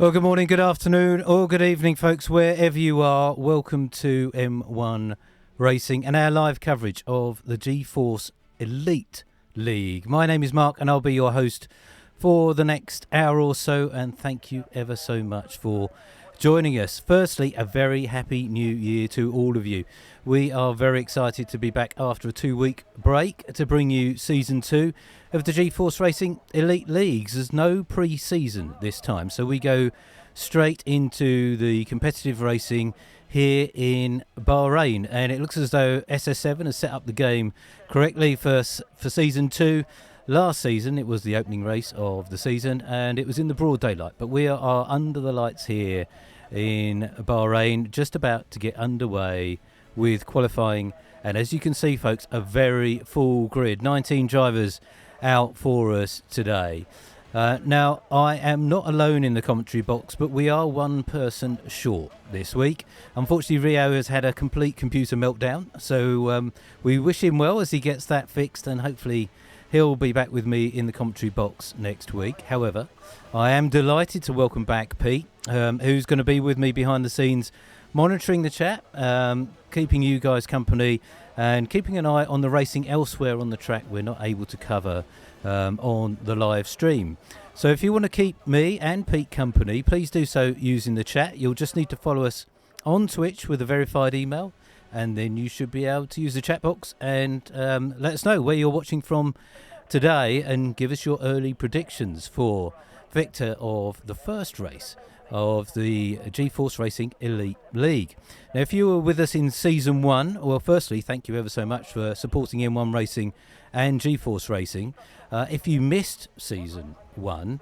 Well, good morning, good afternoon, or good evening, folks, wherever you are. Welcome to M1 Racing and our live coverage of the G-Force Elite League. My name is Mark, and I'll be your host for the next hour or so, and thank you ever so much for joining us. Firstly, a very happy new year to all of you. We are very excited to be back after a 2-week break to bring you Season 2 of the G-Force Racing Elite Leagues. There's no pre-season this time, so we go straight into the competitive racing here in Bahrain, and it looks as though SS7 has set up the game correctly for Season 2. Last season, it was the opening race of the season, and it was in the broad daylight, but we are under the lights here in Bahrain, just about to get underway with qualifying, and as you can see, folks, a very full grid. 19 drivers out for us today. Now, I am not alone in the commentary box, but we are one person short this week. Unfortunately, Rio has had a complete computer meltdown, so we wish him well as he gets that fixed, and hopefully he'll be back with me in the commentary box next week. However, I am delighted to welcome back Pete, who's going to be with me behind the scenes, monitoring the chat, keeping you guys company, and keeping an eye on the racing elsewhere on the track we're not able to cover on the live stream. So if you want to keep me and Pete company, please do so using the chat. You'll just need to follow us on Twitch with a verified email, and then you should be able to use the chat box and let us know where you're watching from today and give us your early predictions for victor of the first race of the G-Force Racing Elite League. Now, if you were with us in Season 1, well, firstly, thank you ever so much for supporting M1 Racing and G-Force Racing. If you missed Season 1,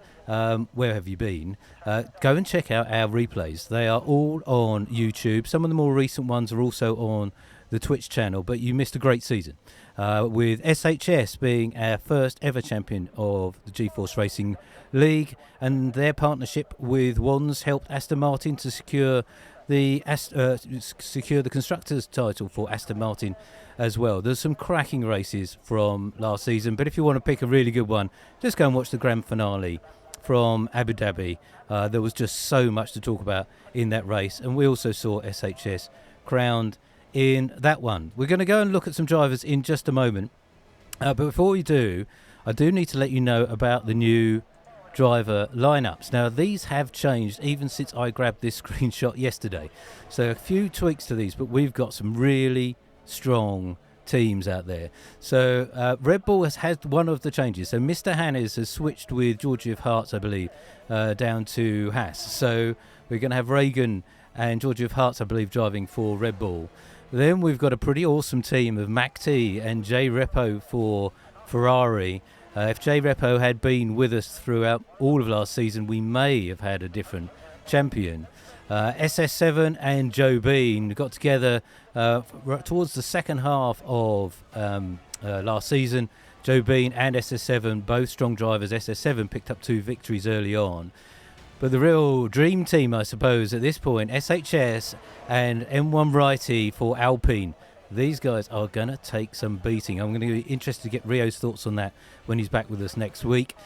where have you been? Go and check out our replays. They are all on YouTube. Some of the more recent ones are also on the Twitch channel, but you missed a great season, with SHS being our first ever champion of the G-Force Racing League, and their partnership with Wands helped Aston Martin to secure the constructors title for Aston Martin as well. There's some cracking races from last season, but if you want to pick a really good one, just go and watch the grand finale from Abu Dhabi. There was just so much to talk about in that race, and we also saw SHS crowned in that one. We're going to go and look at some drivers in just a moment, but before we do, I do need to let you know about the new driver lineups. Now, these have changed even since I grabbed this screenshot yesterday, so a few tweaks to these, but we've got some really strong teams out there. So Red Bull has had one of the changes. So Mr. Hannes has switched with Georgie of Hearts, I believe, down to Haas. So we're going to have Reagan and Georgie of Hearts, I believe, driving for Red Bull. Then we've got a pretty awesome team of Mac T and J Repo for Ferrari. If J Repo had been with us throughout all of last season, we may have had a different champion. SS7 and Joe Bean got together towards the second half of last season. Joe Bean and SS7, both strong drivers. SS7 picked up 2 victories early on. But the real dream team, I suppose, at this point, SHS and M1 Righty for Alpine. These guys are going to take some beating. I'm going to be interested to get Rio's thoughts on that when he's back with us next week.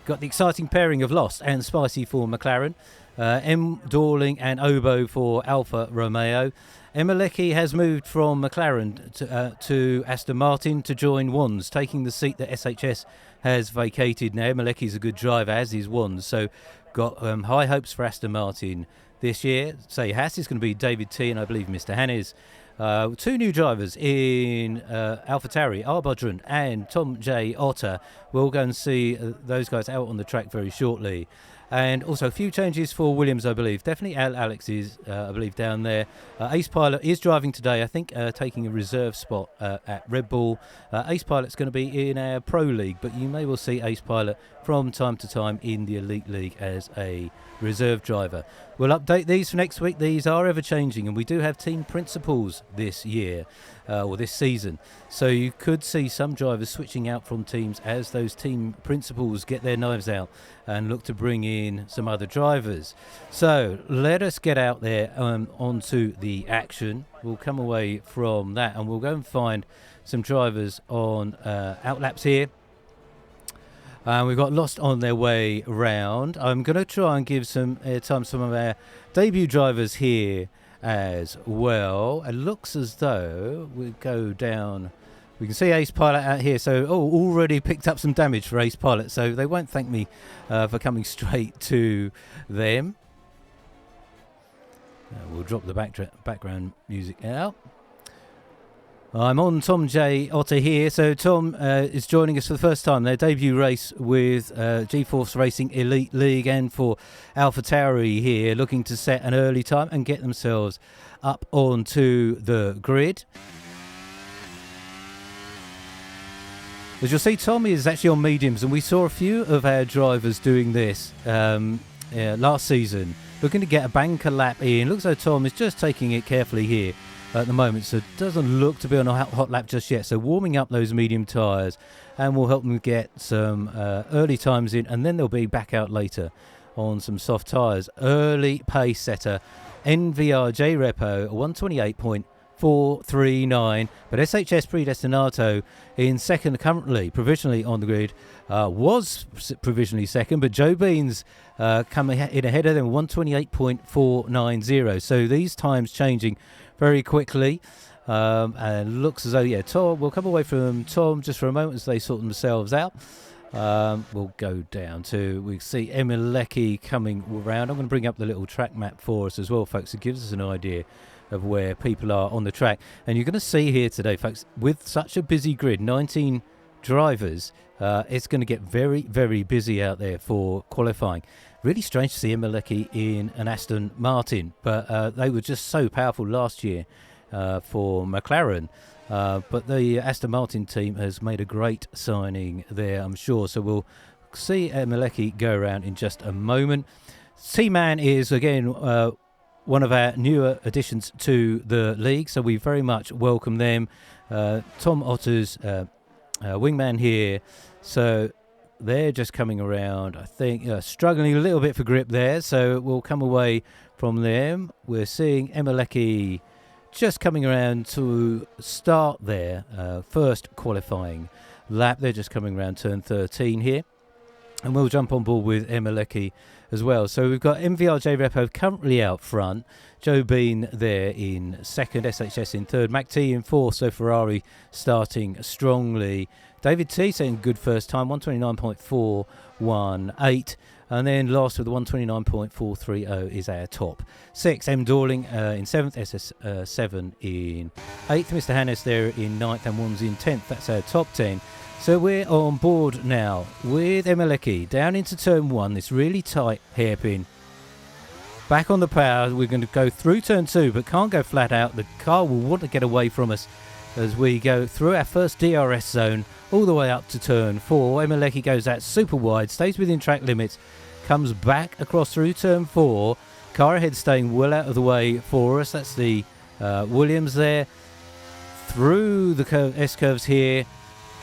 Got the exciting pairing of Lost and Spicy for McLaren. M. Dorling and Obo for Alfa Romeo. Emalecki has moved from McLaren to Aston Martin to join Wands, taking the seat that SHS has vacated. Now, Emalecki is a good driver, as is Wands, so got high hopes for Aston Martin this year. Say Haas is going to be David T and I believe Mr. Hannes. 2 new drivers in AlphaTauri, Arbadron and Tom J. Otter. We'll go and see those guys out on the track very shortly. And also a few changes for Williams, I believe. Definitely Alex is, I believe, down there. Ace Pilot is driving today, I think, taking a reserve spot at Red Bull. Ace Pilot's going to be in our Pro League, but you may well see Ace Pilot from time to time in the Elite League as a reserve driver. We'll update these for next week. These are ever changing, and we do have team principals this year, or this season. So you could see some drivers switching out from teams as those team principals get their knives out and look to bring in some other drivers. So let us get out there onto the action. We'll come away from that and we'll go and find some drivers on outlaps here. We've got Lost on their way round. I'm going to try and give some airtime to some of our debut drivers here as well. It looks as though we go down. We can see Ace Pilot out here. So, already picked up some damage for Ace Pilot. So they won't thank me for coming straight to them. We'll drop the background music out. I'm on Tom J. Otter here. So Tom is joining us for the first time. Their debut race with G-Force Racing Elite League, and for AlphaTauri here, looking to set an early time and get themselves up onto the grid. As you'll see, Tom is actually on mediums, and we saw a few of our drivers doing this last season, looking to get a banker lap in. Looks like Tom is just taking it carefully here at the moment, so it doesn't look to be on a hot lap just yet. So warming up those medium tyres, and will help them get some early times in, and then they'll be back out later on some soft tyres. Early pace setter, NVRJ Repo, 128.439, but SHS Predestinato in second currently, provisionally on the grid, was provisionally second, but Joe Beans coming in ahead of them, 128.490. So these times changing very quickly, and looks as though, Tom, we'll come away from Tom just for a moment as they sort themselves out. We'll go down to, we see Emilecki coming around. I'm going to bring up the little track map for us as well, folks. It gives us an idea of where people are on the track. And you're going to see here today, folks, with such a busy grid, 19 drivers, it's going to get very, very busy out there for qualifying. Really strange to see Emilecki in an Aston Martin, but they were just so powerful last year for McLaren. But the Aston Martin team has made a great signing there, I'm sure. So we'll see Emilecki go around in just a moment. T-Man is, again, one of our newer additions to the league, so we very much welcome them. Tom Otter's wingman here. So they're just coming around, I think, struggling a little bit for grip there, so we'll come away from them. We're seeing Emilecki just coming around to start their first qualifying lap. They're just coming around turn 13 here, and we'll jump on board with Emilecki as well. So we've got MVRJ Repo currently out front, Joe Bean there in second, SHS in third, Mac T in fourth, so Ferrari starting strongly. David T saying good first time, 129.418. And then last with the 129.430 is our top six. M. Dorling in 7th, SS7 in 8th. Mr. Hannes there in 9th, and one's in 10th. That's our top 10. So we're on board now with Emilecki down into turn 1. This really tight hairpin. Back on the power. We're going to go through turn 2, but can't go flat out. The car will want to get away from us as we go through our first DRS zone all the way up to turn 4. Emilecki goes out super wide, stays within track limits, comes back across through turn 4. Car ahead staying well out of the way for us. That's the Williams there. Through the S-curves here,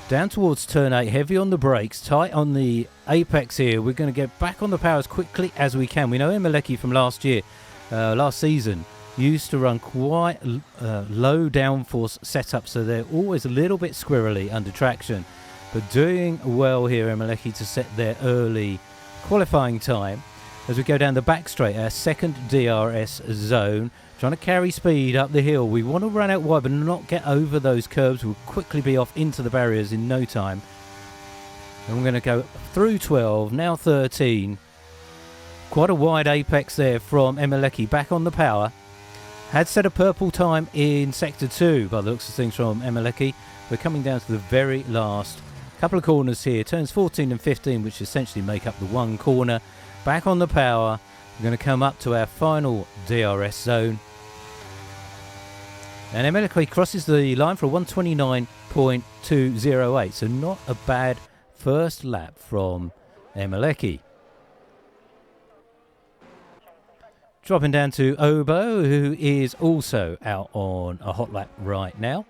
down towards turn 8, heavy on the brakes, tight on the apex here. We're going to get back on the power as quickly as we can. We know Emilecki from last season, used to run quite low downforce setup, so they're always a little bit squirrely under traction. But doing well here, Emilecki, to set their early qualifying time as we go down the back straight, our second DRS zone, trying to carry speed up the hill. We want to run out wide but not get over those curves. We'll quickly be off into the barriers in no time. And we're going to go through 12, now 13. Quite a wide apex there from Emilecki, back on the power. Had set a purple time in Sector 2 by the looks of things from Emilecki. We're coming down to the very last couple of corners here. Turns 14 and 15, which essentially make up the one corner. Back on the power. We're going to come up to our final DRS zone. And Emilecki crosses the line for a 129.208. So not a bad first lap from Emilecki. Dropping down to Obo, who is also out on a hot lap right now.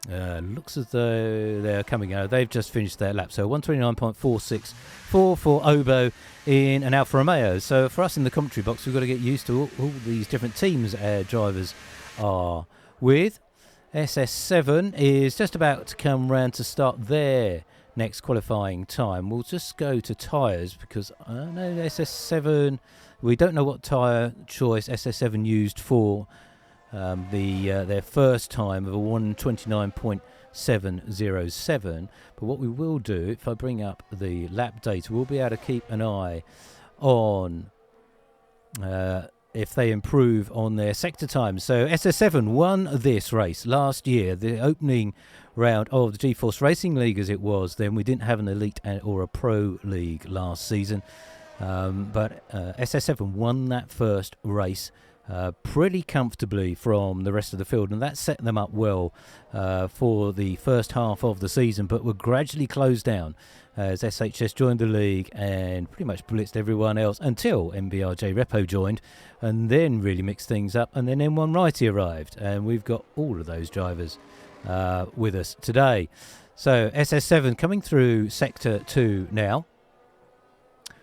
Looks as though they're coming out. They've just finished their lap. So 129.464 for Obo in an Alfa Romeo. So for us in the commentary box, we've got to get used to all these different teams our drivers are with. SS7 is just about to come round to start their next qualifying time. We'll just go to tyres because I know SS7, we don't know what tyre choice SS7 used for their first time of a 1:29.707. But what we will do, if I bring up the lap data, we'll be able to keep an eye on if they improve on their sector times. So SS7 won this race last year, the opening round of the G-Force Racing League as it was then. We didn't have an elite or a pro league last season, but SS7 won that first race pretty comfortably from the rest of the field, and that set them up well for the first half of the season, but were gradually closed down as SHS joined the league and pretty much blitzed everyone else until MBRJ Repo joined and then really mixed things up, and then M1 Righty arrived, and we've got all of those drivers with us today. So SS7 coming through Sector 2 now.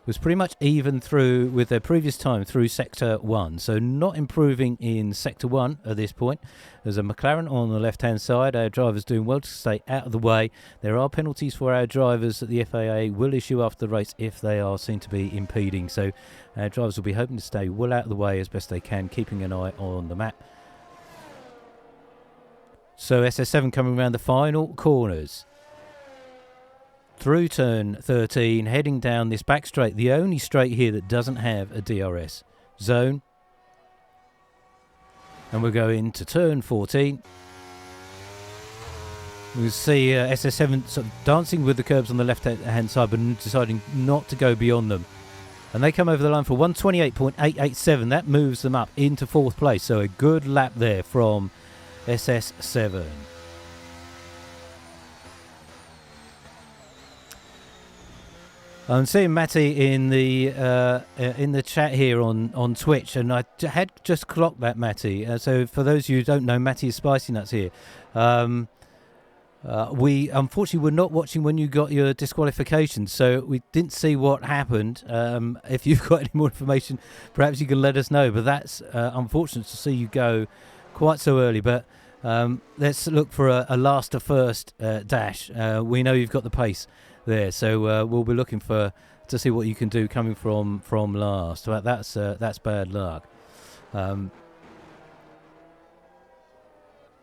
Was pretty much even through with their previous time through Sector 1. So not improving in Sector 1 at this point. There's a McLaren on the left-hand side. Our drivers doing well to stay out of the way. There are penalties for our drivers that the FAA will issue after the race if they are seen to be impeding. So our drivers will be hoping to stay well out of the way as best they can, keeping an eye on the map. So SS7 coming around the final corners. Through turn 13, heading down this back straight, the only straight here that doesn't have a DRS zone. And we'll go into turn 14. We'll see SS7 sort of dancing with the curbs on the left-hand side, but deciding not to go beyond them. And they come over the line for 1:28.887. That moves them up into fourth place. So a good lap there from SS7. I'm seeing Matty in the chat here on Twitch, and I had just clocked that, Matty. So for those of you who don't know, Matty is Spicy Nuts here. We unfortunately were not watching when you got your disqualification, so we didn't see what happened. If you've got any more information, perhaps you can let us know. But that's unfortunate to see you go quite so early. But let's look for a last to first dash. We know you've got the pace there, so we'll be looking to see what you can do coming from last. But that's bad luck.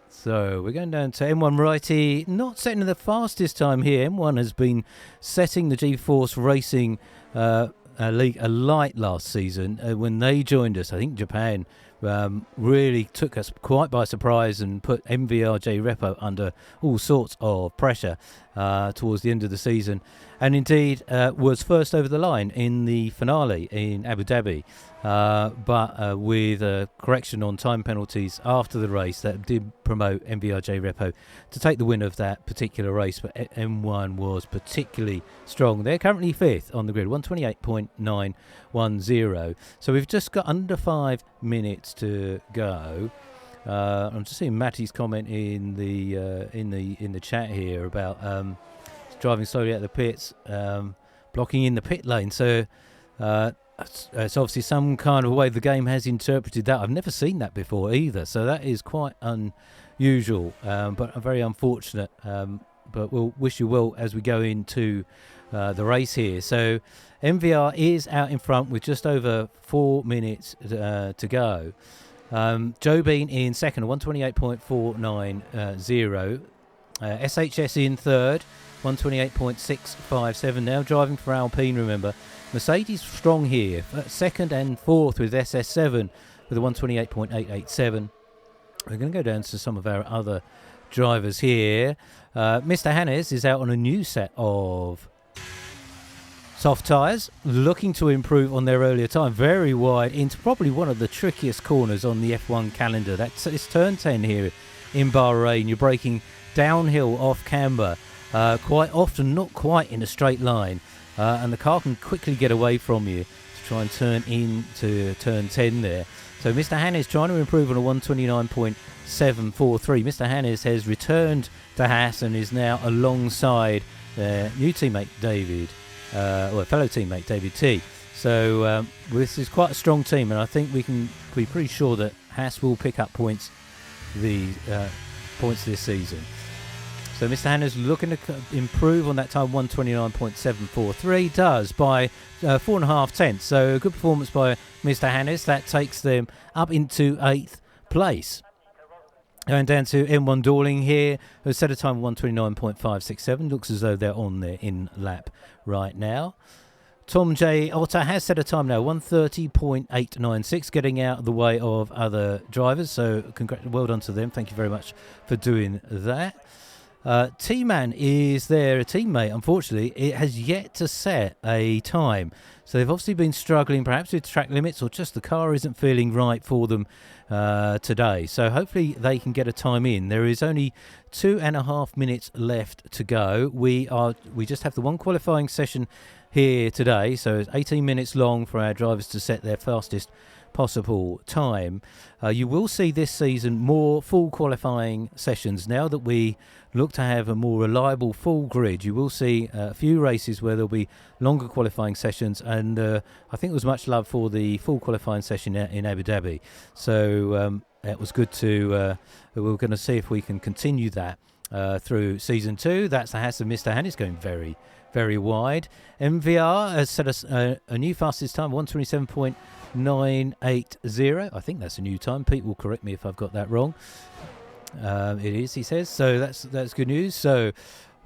So we're going down to M1 Righty, not setting the fastest time here. M1 has been setting the G-Force Racing League alight last season when they joined us. I think Japan really took us quite by surprise and put MVRJ Repo under all sorts of pressure towards the end of the season, and indeed was first over the line in the finale in Abu Dhabi, but with a correction on time penalties after the race that did promote MVRJ Repo to take the win of that particular race. But M1 was particularly strong. They're currently fifth on the grid, 1:28.910. So we've just got under 5 minutes to go. I'm just seeing Matty's comment in the chat here about driving slowly out of the pits, blocking in the pit lane. So it's obviously some kind of way the game has interpreted that. I've never seen that before either, so that is quite unusual, but very unfortunate. But we'll wish you well as we go into the race here. So MVR is out in front with just over 4 minutes to go. Joe Bean in second, 1:28.490. SHS in third, 1:28.657. Now driving for Alpine, remember. Mercedes strong here, second and fourth with SS7 with a 1:28.887. We're going to go down to some of our other drivers here. Mr. Hannes is out on a new set of soft tyres, looking to improve on their earlier time. Very wide into probably one of the trickiest corners on the F1 calendar. It's turn 10 here in Bahrain. You're braking downhill off camber, quite often not quite in a straight line, and the car can quickly get away from you to try and turn into turn 10 there. So Mr. Hannes trying to improve on a 1:29.743. Mr. Hannes has returned to Haas and is now alongside their new teammate David, fellow teammate David T. So this is quite a strong team, and I think we can be pretty sure that Haas will pick up points points this season. So Mr. Hannes looking to improve on that time, 129.743, does by 4.5 tenths. So a good performance by Mr. Hannes. That takes them up into 8th place. Going down to M1 Dorling here, who set a time of 129.567. Looks as though they're on their in-lap right now. Tom J. Otter has set a time now, 130.896, getting out of the way of other drivers. So well done to them. Thank you very much for doing that. T-Man is their teammate. Unfortunately, it has yet to set a time. So they've obviously been struggling perhaps with track limits, or just the car isn't feeling right for them today. So hopefully they can get a time in. There is only 2.5 minutes left to go. We just have the one qualifying session here today, so it's 18 minutes long for our drivers to set their fastest possible time. You will see this season more full qualifying sessions. Now that we look to have a more reliable full grid, you will see a few races where there'll be longer qualifying sessions, and I think there was much love for the full qualifying session in Abu Dhabi. So it was good to we're going to see if we can continue that through season 2. That's the Haas of Mr. Hannes, going very, very wide. MVR has set us a new fastest time, 127.980. I think that's a new time. Pete will correct me if I've got that wrong. It is, he says. So that's good news. So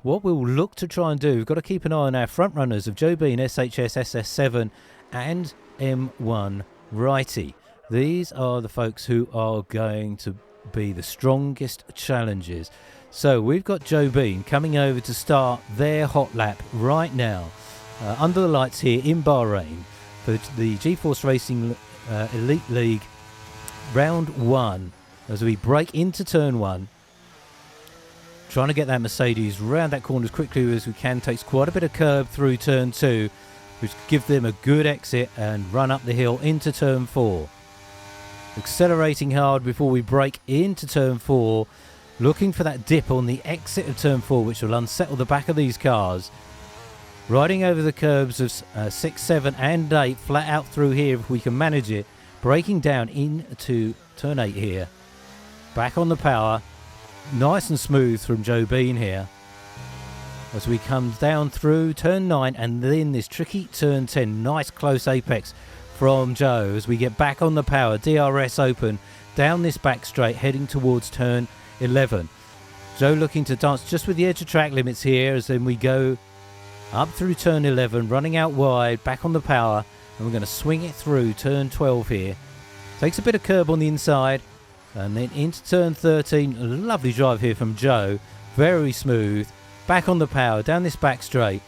what we'll look to try and do, we've got to keep an eye on our front runners of Joe Bean, SHS, SS7 and M1 Righty. These are the folks who are going to be the strongest challengers. So we've got Joe Bean coming over to start their hot lap right now under the lights here in Bahrain for the GeForce Racing Elite League round 1 as we break into turn 1. Trying to get that Mercedes round that corner as quickly as we can. Takes quite a bit of curb through turn 2, which give them a good exit and run up the hill into turn 4. Accelerating hard before we break into turn 4. Looking for that dip on the exit of turn 4, which will unsettle the back of these cars. Riding over the curbs of 6, 7 and 8, flat out through here if we can manage it. Breaking down into turn 8 here. Back on the power. Nice and smooth from Joe Bean here. As we come down through turn 9 and then this tricky turn 10. Nice close apex from Joe as we get back on the power. DRS open down this back straight heading towards turn 11. Joe looking to dance just with the edge of track limits here as then we go up through turn 11, running out wide, back on the power, and we're going to swing it through turn 12 here. Takes a bit of curb on the inside and then into turn 13. A lovely drive here from Joe, very smooth, back on the power, down this back straight.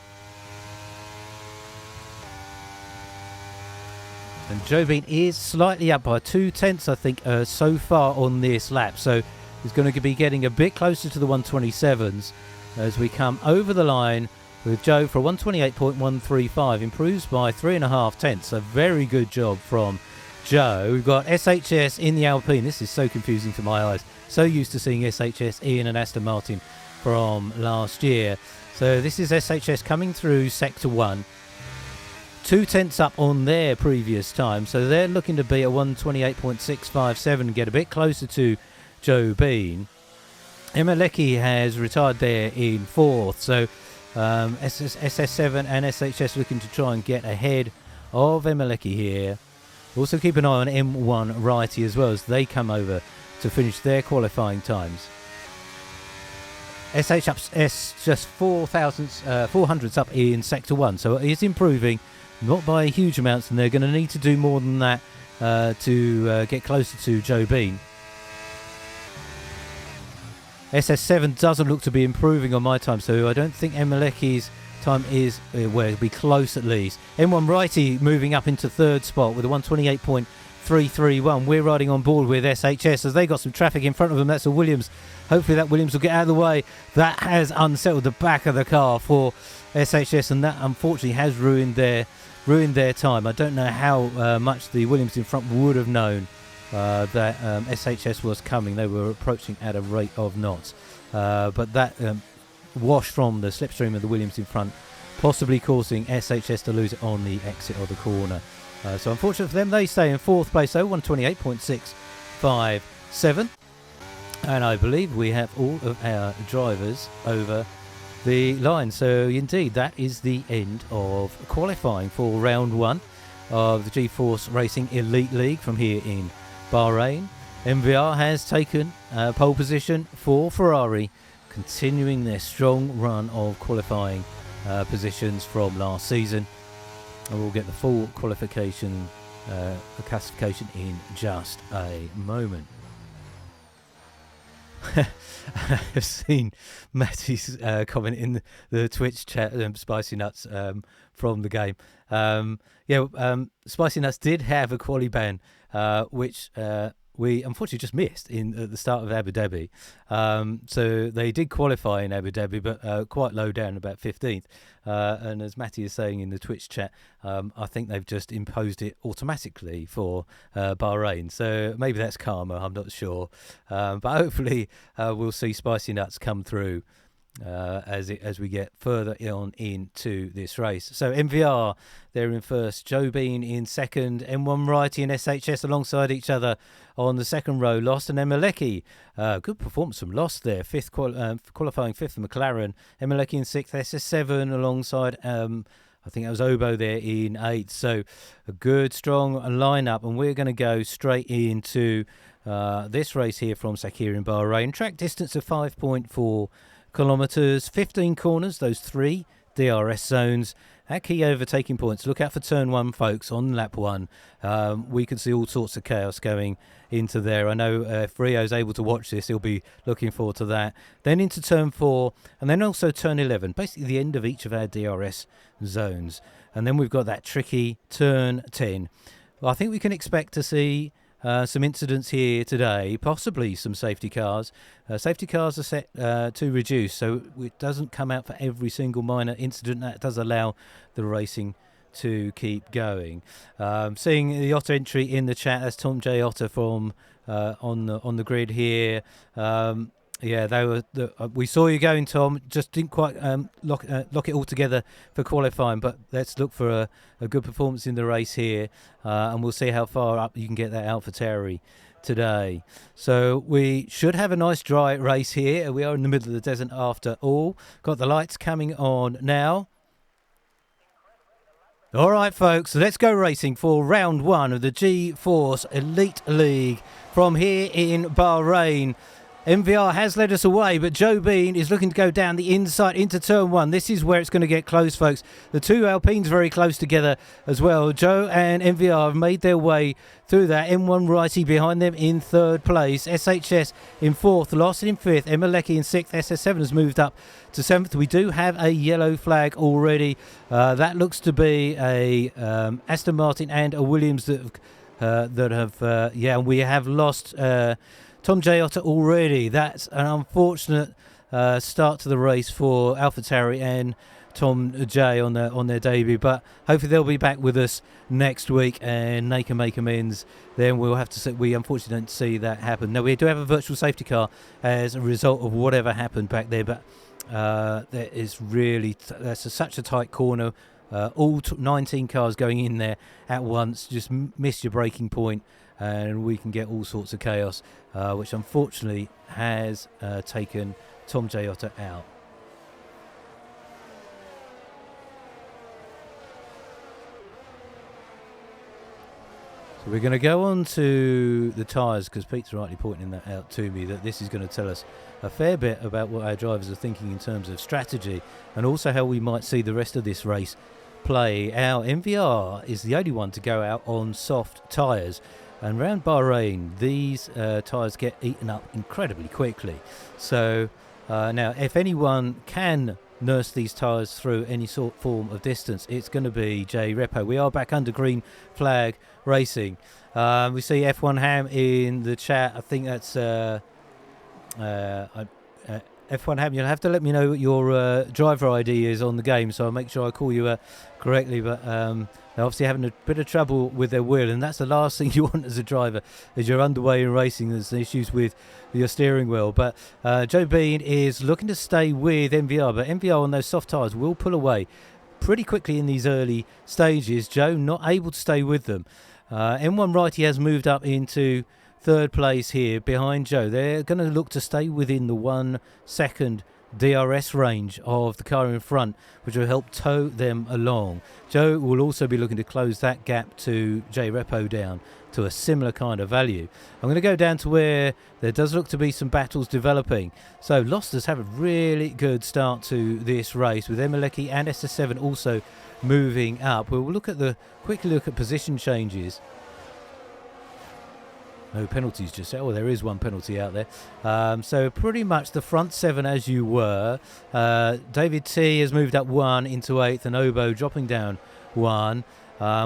And Joe Bean is slightly up by 2 tenths I think so far on this lap, so is going to be getting a bit closer to the 127s as we come over the line with Joe for 128.135, improves by 3.5 tenths. A very good job from Joe. We've got SHS in the Alpine. This is so confusing to my eyes. So used to seeing SHS in an Aston Martin from last year. So this is SHS coming through Sector 1. 2 tenths up on their previous time. So they're looking to be at 128.657 and get a bit closer to Joe Bean. Emeleki has retired there in 4th, so SS7 and SHS looking to try and get ahead of Emeleki here. Also keep an eye on M1 Righty as well as they come over to finish their qualifying times. SHS just 400s up in Sector 1, so it is improving, not by huge amounts, and they're going to need to do more than that to get closer to Joe Bean. SS7 doesn't look to be improving on my time, so I don't think Emeleki's time is where it'll be close at least. M1 Righty moving up into 3rd spot with a 128.331. We're riding on board with SHS as they got some traffic in front of them. That's a Williams. Hopefully that Williams will get out of the way. That has unsettled the back of the car for SHS, and that unfortunately has ruined their time. I don't know how much the Williams in front would have known that SHS was coming. They were approaching at a rate of knots, but that wash from the slipstream of the Williams in front possibly causing SHS to lose it on the exit of the corner. So unfortunate for them, they stay in 4th place, 128.657. And I believe we have all of our drivers over the line. So indeed, that is the end of qualifying for round 1 of the G-Force Racing Elite League from here in Bahrain. MVR has taken pole position for Ferrari, continuing their strong run of qualifying positions from last season. And we'll get the full qualification classification in just a moment. I've seen Matty's comment in the Twitch chat, Spicy Nuts from the game. Spicy Nuts did have a quali ban, which we unfortunately just missed at the start of Abu Dhabi. So they did qualify in Abu Dhabi, but quite low down, about 15th. And as Matty is saying in the Twitch chat, I think they've just imposed it automatically for Bahrain. So maybe that's karma, I'm not sure. But hopefully we'll see Spicy Nuts come through as we get further on into this race. So MVR, they're in first, Joe Bean in second, M1 Righty and SHS alongside each other on the second row. Lost and Emelecki, good performance from Lost there, qualifying fifth for McLaren. Emelecki in sixth, SS7 alongside I think that was Obo there in eighth. So a good strong lineup, and we're going to go straight into this race here from Sakhir in Bahrain. Track distance of 5.4 kilometres, 15 corners, those 3 DRS zones. At key overtaking points, look out for turn 1, folks, on lap 1. We can see all sorts of chaos going into there. I know if Rio's able to watch this, he'll be looking forward to that. Then into turn 4, and then also turn 11, basically the end of each of our DRS zones. And then we've got that tricky turn 10. Well, I think we can expect to see some incidents here today, possibly some safety cars. Safety cars are set to reduce, so it doesn't come out for every single minor incident. That does allow the racing to keep going. Seeing the Otter entry in the chat, that's Tom J. Otter from on the grid here. They were. We saw you going, Tom. Just didn't quite lock it all together for qualifying. But let's look for a good performance in the race here, and we'll see how far up you can get that AlphaTauri today. So we should have a nice dry race here. We are in the middle of the desert after all. Got the lights coming on now. All right, folks, let's go racing for round 1 of the G-Force Elite League from here in Bahrain. MVR has led us away, but Joe Bean is looking to go down the inside into turn 1. This is where it's going to get close, folks. The two Alpines very close together as well. Joe and MVR have made their way through that. M1 Righty behind them in third place. SHS in fourth. Lost in fifth. Emelecki in sixth. SS7 has moved up to seventh. We do have a yellow flag already. That looks to be a Aston Martin and a Williams that have we have lost Tom J. Otter already. That's an unfortunate start to the race for AlphaTauri and Tom J on their debut, but hopefully they'll be back with us next week and they can make amends. Then we'll have to see. We unfortunately don't see that happen. Now we do have a virtual safety car as a result of whatever happened back there, but there is really such a tight corner. All 19 cars going in there at once. Just miss your braking point, and we can get all sorts of chaos, which unfortunately has taken Tom J. Otter out. So we're going to go on to the tyres, because Pete's rightly pointing that out to me, that this is going to tell us a fair bit about what our drivers are thinking in terms of strategy, and also how we might see the rest of this race play. Our MVR is the only one to go out on soft tyres, and around Bahrain these tyres get eaten up incredibly quickly. So now if anyone can nurse these tyres through any form of distance, it's going to be J Repo. We are back under green flag racing. We see F1 Ham in the chat. I think that's F1 Ham, you'll have to let me know what your driver ID is on the game, so I'll make sure I call you correctly. But they're obviously having a bit of trouble with their wheel, and that's the last thing you want as a driver, as you're underway in racing. There's issues with your steering wheel. But Joe Bean is looking to stay with MVR, but MVR on those soft tyres will pull away pretty quickly in these early stages. Joe not able to stay with them. M1 Righty has moved up into third place here behind Joe. They're going to look to stay within the 1 second DRS range of the car in front, which will help tow them along. Joe will also be looking to close that gap to J Repo down to a similar kind of value. I'm going to go down to where there does look to be some battles developing. So Losters have a really good start to this race, with Emeleki and SS7 also moving up. We'll quickly look at position changes. No penalties just yet. Oh, there is one penalty out there. So pretty much the front 7 as you were. David T has moved up 1 into 8th, and Obo dropping down 1.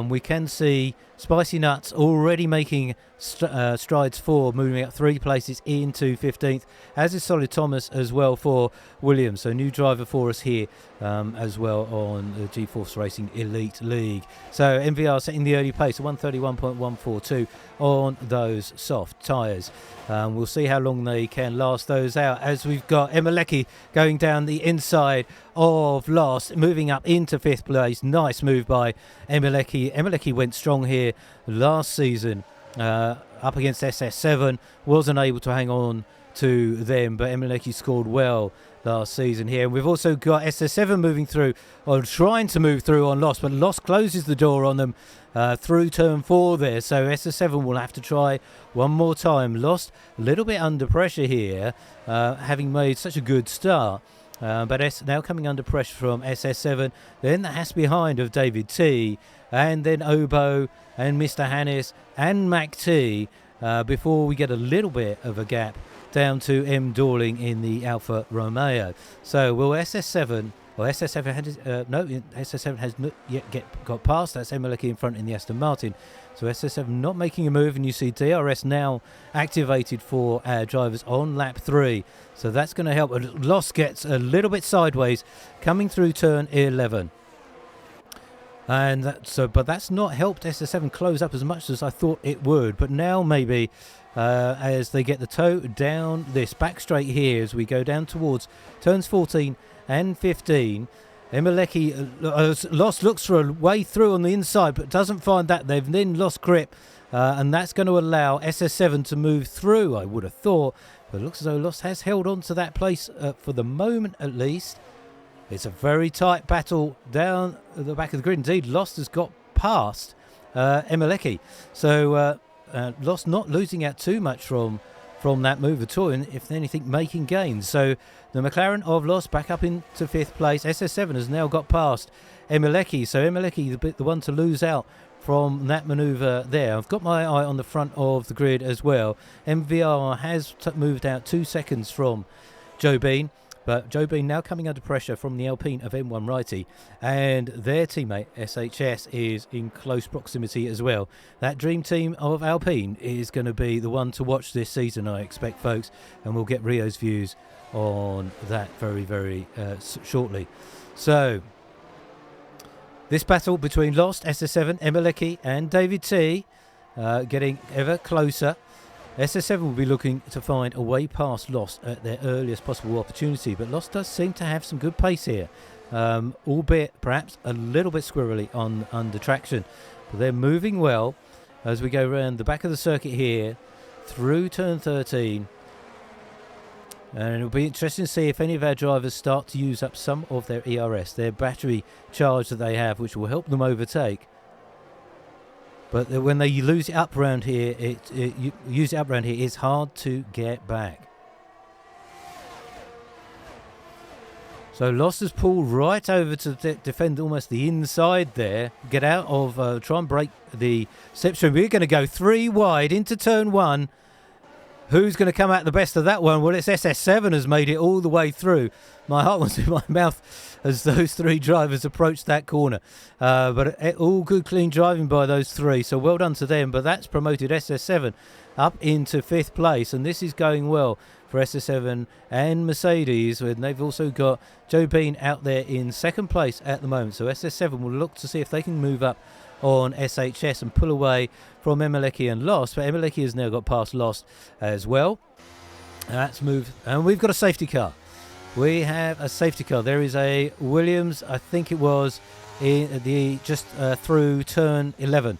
We can see Spicy Nuts already making strides forward, moving up 3 places into 15th, as is Solid Thomas as well for Williams. So new driver for us here as well on the G-Force Racing Elite League. So MVR setting the early pace at 131.142 on those soft tyres. We'll see how long they can last those out, as we've got Emeleki going down the inside of Lost, moving up into 5th place. Nice move by Emeleki. Emeleki went strong here last season up against SS7, wasn't able to hang on to them, but Emeleki scored well last season here. And we've also got SS7 moving through, or trying to move through on Lost, but Lost closes the door on them through turn 4 there, so SS7 will have to try one more time. Lost a little bit under pressure here, having made such a good start. But now coming under pressure from SS7, then the Haas behind of David T, and then Obo and Mr. Hannes and Mac T, before we get a little bit of a gap down to M. Dorling in the Alfa Romeo. So will SS7, well, SS7 has not yet got past. That's Emeleki in front in the Aston Martin. So SS7 not making a move, and you see DRS now activated for our drivers on lap 3. So that's going to help. Lost gets a little bit sideways coming through turn 11. But that's not helped SS7 close up as much as I thought it would. But now maybe as they get the toe down this back straight here, as we go down towards turns 14 and 15. Emeleki Lost looks for a way through on the inside, but doesn't find that. They've then lost grip, and that's going to allow SS7 to move through, I would have thought. But it looks as though Lost has held on to that place for the moment at least. It's a very tight battle down at the back of the grid. Indeed, Lost has got past Emeleki. So Lost not losing out too much from that move at all, and if anything making gains. So the McLaren of Lost back up into 5th place. SS7 has now got past Emeleki, so Emeleki the one to lose out from that manoeuvre there. I've got my eye on the front of the grid as well. MVR has moved out 2 seconds from Joe Bean, but Joe Bean now coming under pressure from the Alpine of M1 Righty, and their teammate SHS is in close proximity as well. That dream team of Alpine is going to be the one to watch this season, I expect, folks, and we'll get Rio's views on that very, very shortly. So this battle between Lost, SS7, Emeleki and David T getting ever closer. SS7 will be looking to find a way past Lost at their earliest possible opportunity, but Lost does seem to have some good pace here, albeit perhaps a little bit squirrely on under traction. But they're moving well as we go around the back of the circuit here through turn 13. And it'll be interesting to see if any of our drivers start to use up some of their ERS, their battery charge that they have, which will help them overtake. But when they lose it up around here, it's hard to get back. So Lost has pulled right over to defend almost the inside there. Get out of, try and break the slipstream. We're going to go 3 wide into turn 1. Who's going to come out the best of that one? Well, it's SS7 has made it all the way through. My heart was in my mouth as those 3 drivers approached that corner. But all good, clean driving by those 3. So well done to them. But that's promoted SS7 up into 5th place. And this is going well for SS7 and Mercedes. And they've also got Joe Bean out there in 2nd place at the moment. So SS7 will look to see if they can move up on SHS and pull away from Emeleki and Lost. But Emeleki has now got past Lost as well. That's moved. And we've got a safety car. We have a safety car. There is a Williams, I think it was, in the just through turn 11.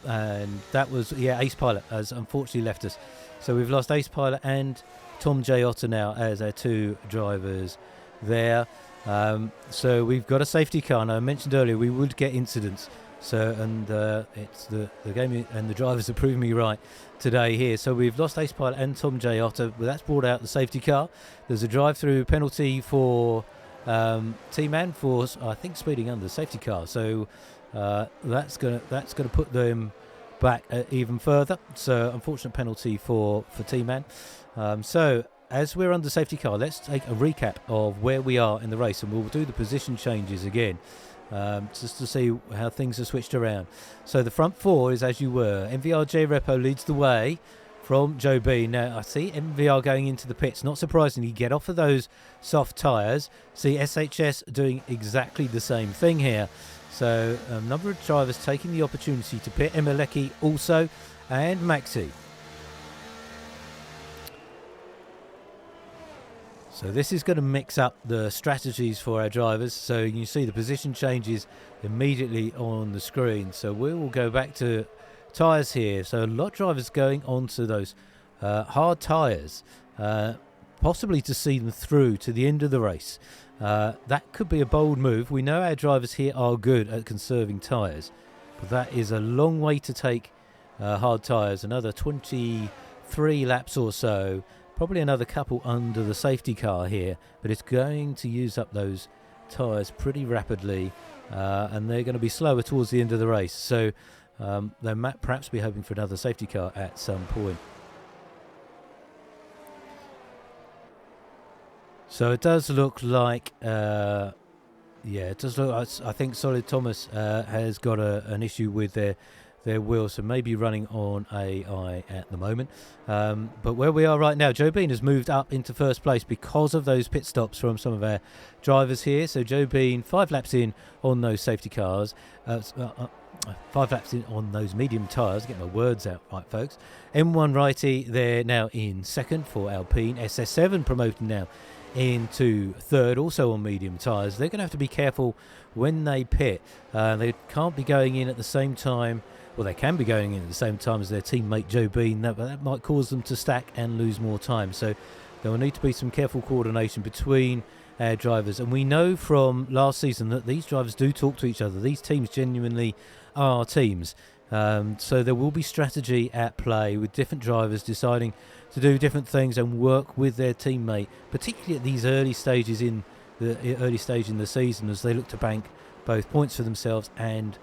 and that was Ace Pilot has unfortunately left us. So we've lost Ace Pilot and Tom J. Otter now as our two drivers there. So we've got a safety car. And I mentioned earlier we would get incidents. So it's the game, and the drivers are proving me right today here. So we've lost Ace Pilot and Tom J. Otter, but that's brought out the safety car. There's a drive-through penalty for T-Man for, I think, speeding under the safety car. So that's gonna put them back even further. So unfortunate penalty for T-Man. So as we're under safety car, let's take a recap of where we are in the race, and we'll do the position changes again. Just to see how things are switched around. So the front four is as you were. MVRJ Repo leads the way from Joe B. Now I see MVR going into the pits. Not surprisingly, get off of those soft tyres. See SHS doing exactly the same thing here. So a number of drivers taking the opportunity to pit. Emeleki also, and Maxi. So this is going to mix up the strategies for our drivers. So you see the position changes immediately on the screen. So we will go back to tyres here. So a lot of drivers going onto those hard tyres, possibly to see them through to the end of the race. That could be a bold move. We know our drivers here are good at conserving tyres, but that is a long way to take hard tyres. Another 23 laps or so. Probably another couple under the safety car here, but it's going to use up those tyres pretty rapidly, and they're going to be slower towards the end of the race. So they might perhaps be hoping for another safety car at some point. So it does look like, it does look like, I think Solid Thomas has got an issue with their wheels, so maybe running on AI at the moment. But where we are right now, Joe Bean has moved up into first place because of those pit stops from some of our drivers here. So Joe Bean 5 laps in on those safety cars, 5 laps in on those medium tyres. Get my words out right, folks. M1 Righty, they're now in second for Alpine. SS7 promoting now into third, also on medium tyres. They're going to have to be careful when they pit. They can't be going in at the same time. Well, they can be going in at the same time as their teammate Joe Bean, but that might cause them to stack and lose more time. So there will need to be some careful coordination between our drivers. And we know from last season that these drivers do talk to each other. These teams genuinely are teams. So there will be strategy at play with different drivers deciding to do different things and work with their teammate, particularly at these early stages in the season, as they look to bank both points for themselves and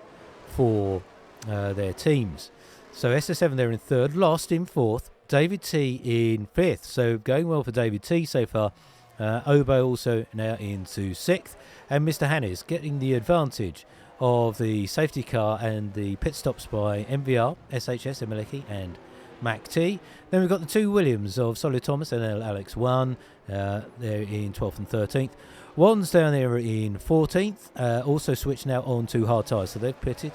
for their teams. So SS7 they're in third, Lost in fourth, David T in fifth. So going well for David T so far. Obo also now into sixth, and Mr. Hannes getting the advantage of the safety car and the pit stops by MVR, SHS, Emeleki and Mac T. Then we've got the two Williams of Solid Thomas and Alex 1. They're in 12th and 13th. One's down there in 14th. Also switched now on to hard tyres, so they've pitted.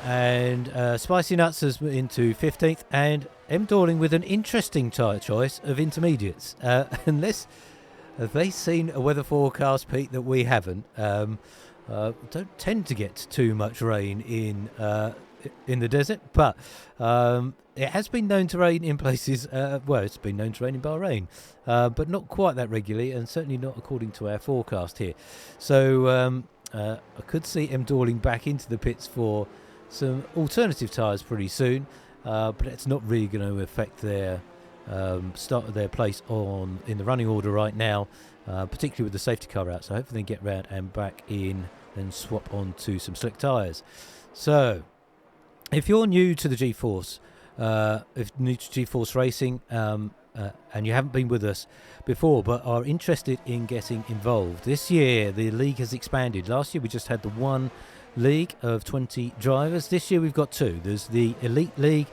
And Spicy Nuts is into 15th, and M. Dorling with an interesting tyre choice of intermediates. Unless have they seen a weather forecast, Pete, that we haven't? Don't tend to get too much rain in the desert, but it has been known to rain in places. It's been known to rain in Bahrain, but not quite that regularly, and certainly not according to our forecast here. So I could see M. Dorling back into the pits for some alternative tyres pretty soon, but it's not really going to affect their start of their place in the running order right now, particularly with the safety car out. So hopefully they get round and back in and swap onto some slick tyres. So if you're new to the G-Force, new to G-Force Racing, and you haven't been with us before but are interested in getting involved, this year the league has expanded. Last year we just had the one league of 20 drivers. This year we've got two. There's the Elite League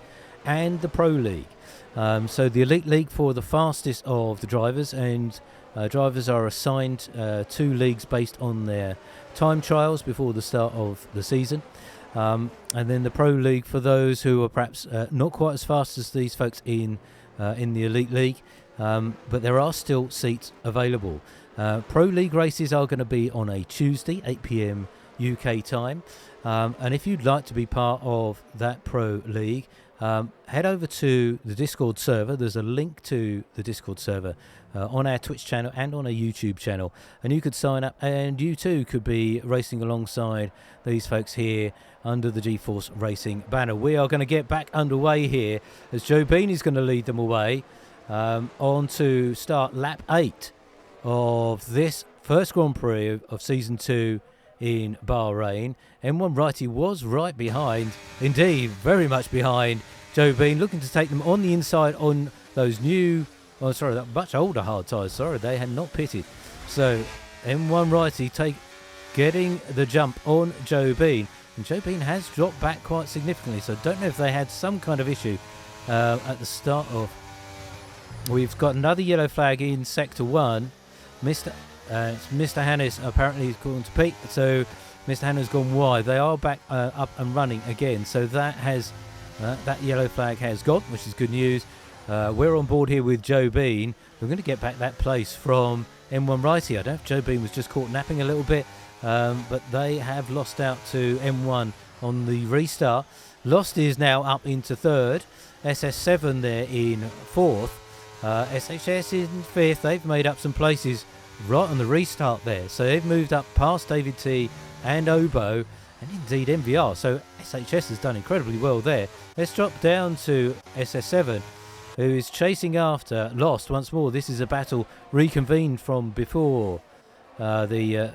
and the Pro League. So the Elite League for the fastest of the drivers, and drivers are assigned 2 leagues based on their time trials before the start of the season. And then the Pro League for those who are perhaps not quite as fast as these folks in the Elite League, but there are still seats available. Pro League races are going to be on a Tuesday, 8 p.m. UK time. And if you'd like to be part of that pro league, head over to the Discord server. There's a link to the Discord server on our Twitch channel and on our YouTube channel, and you could sign up, and you too could be racing alongside these folks here under the GeForce Racing banner. We are going to get back underway here as Joe Bean is going to lead them away on to start lap 8 of this first Grand Prix of Season 2 in Bahrain. M1 Righty was right behind, indeed very much behind Joe Bean, looking to take them on the inside on those that much older hard tyres. Sorry, they had not pitted. So M1 Righty getting the jump on Joe Bean, and Joe Bean has dropped back quite significantly, so I don't know if they had some kind of issue at the start of. We've got another yellow flag in Sector 1. Mr. Hannes apparently is going to peak, so Mr. Hannes gone wide. They are back up and running again, so that yellow flag has gone, which is good news. We're on board here with Joe Bean. We're going to get back that place from M1 Righty. I don't know if Joe Bean was just caught napping a little bit, but they have lost out to M1 on the restart. Lost is now up into third. SS7 there in fourth. SHS in fifth. They've made up some places right on the restart there. So they've moved up past David T and Obo, and indeed MVR. So SHS has done incredibly well there. Let's drop down to SS7, who is chasing after Lost once more. This is a battle reconvened from before the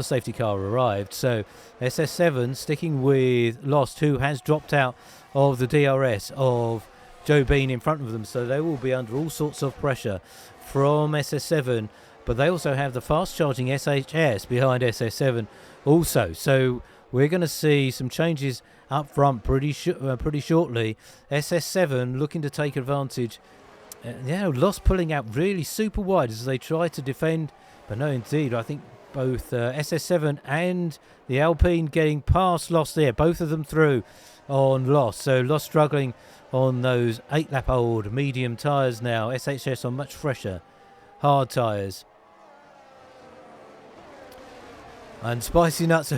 safety car arrived. So SS7 sticking with Lost, who has dropped out of the DRS of Joe Bean in front of them. So they will be under all sorts of pressure from SS7. But they also have the fast-charging SHS behind SS7 also. So we're going to see some changes up front pretty shortly. SS7 looking to take advantage. Lost pulling out really super wide as they try to defend. But no, indeed, I think both SS7 and the Alpine getting past Lost there. Both of them through on Lost. So Lost struggling on those 8-lap-old medium tyres now. SHS on much fresher hard tyres. And Spicy Nuts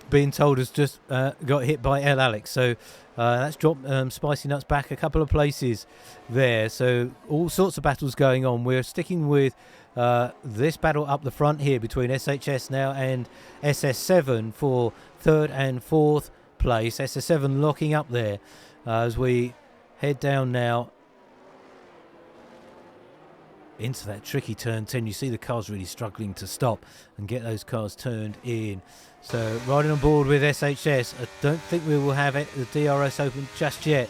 being told has just got hit by El Alex. So that's dropped Spicy Nuts back a couple of places there. So all sorts of battles going on. We're sticking with this battle up the front here between SHS now and SS7 for third and fourth place. SS7 locking up there as we head down now into that tricky turn 10. You see the cars really struggling to stop and get those cars turned in. So riding on board with SHS. I don't think we will have the DRS open just yet.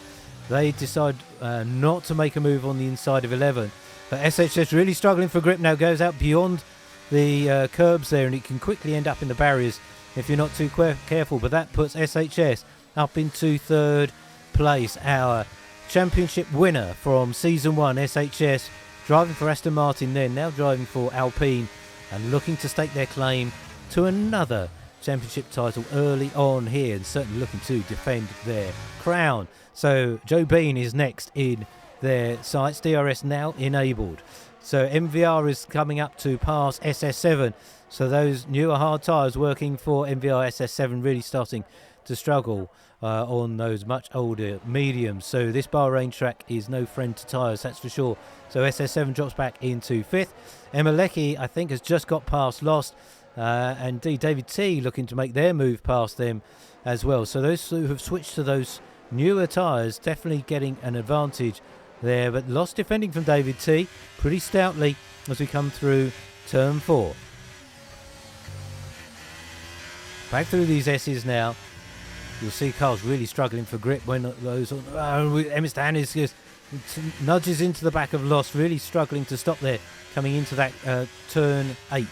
They decide not to make a move on the inside of 11. But SHS really struggling for grip now. Goes out beyond the curbs there, and it can quickly end up in the barriers if you're not too careful. But that puts SHS up into third place. Our championship winner from Season 1, SHS, driving for Aston Martin then, now driving for Alpine, and looking to stake their claim to another championship title early on here, and certainly looking to defend their crown. So Joe Bean is next in their sights. DRS now enabled. So MVR is coming up to pass SS7. So those newer hard tyres working for MVR. SS7 really starting to struggle on those much older mediums. So this Bahrain track is no friend to tyres, that's for sure. So SS7 drops back into fifth. Emelecki, I think, has just got past Lost. And David T looking to make their move past them as well. So those who have switched to those newer tyres definitely getting an advantage there. But Lost defending from David T pretty stoutly as we come through turn 4. Back through these S's now. You'll see cars really struggling for grip when those on. Mr. Hannes just nudges into the back of Lost, really struggling to stop there coming into that turn 8.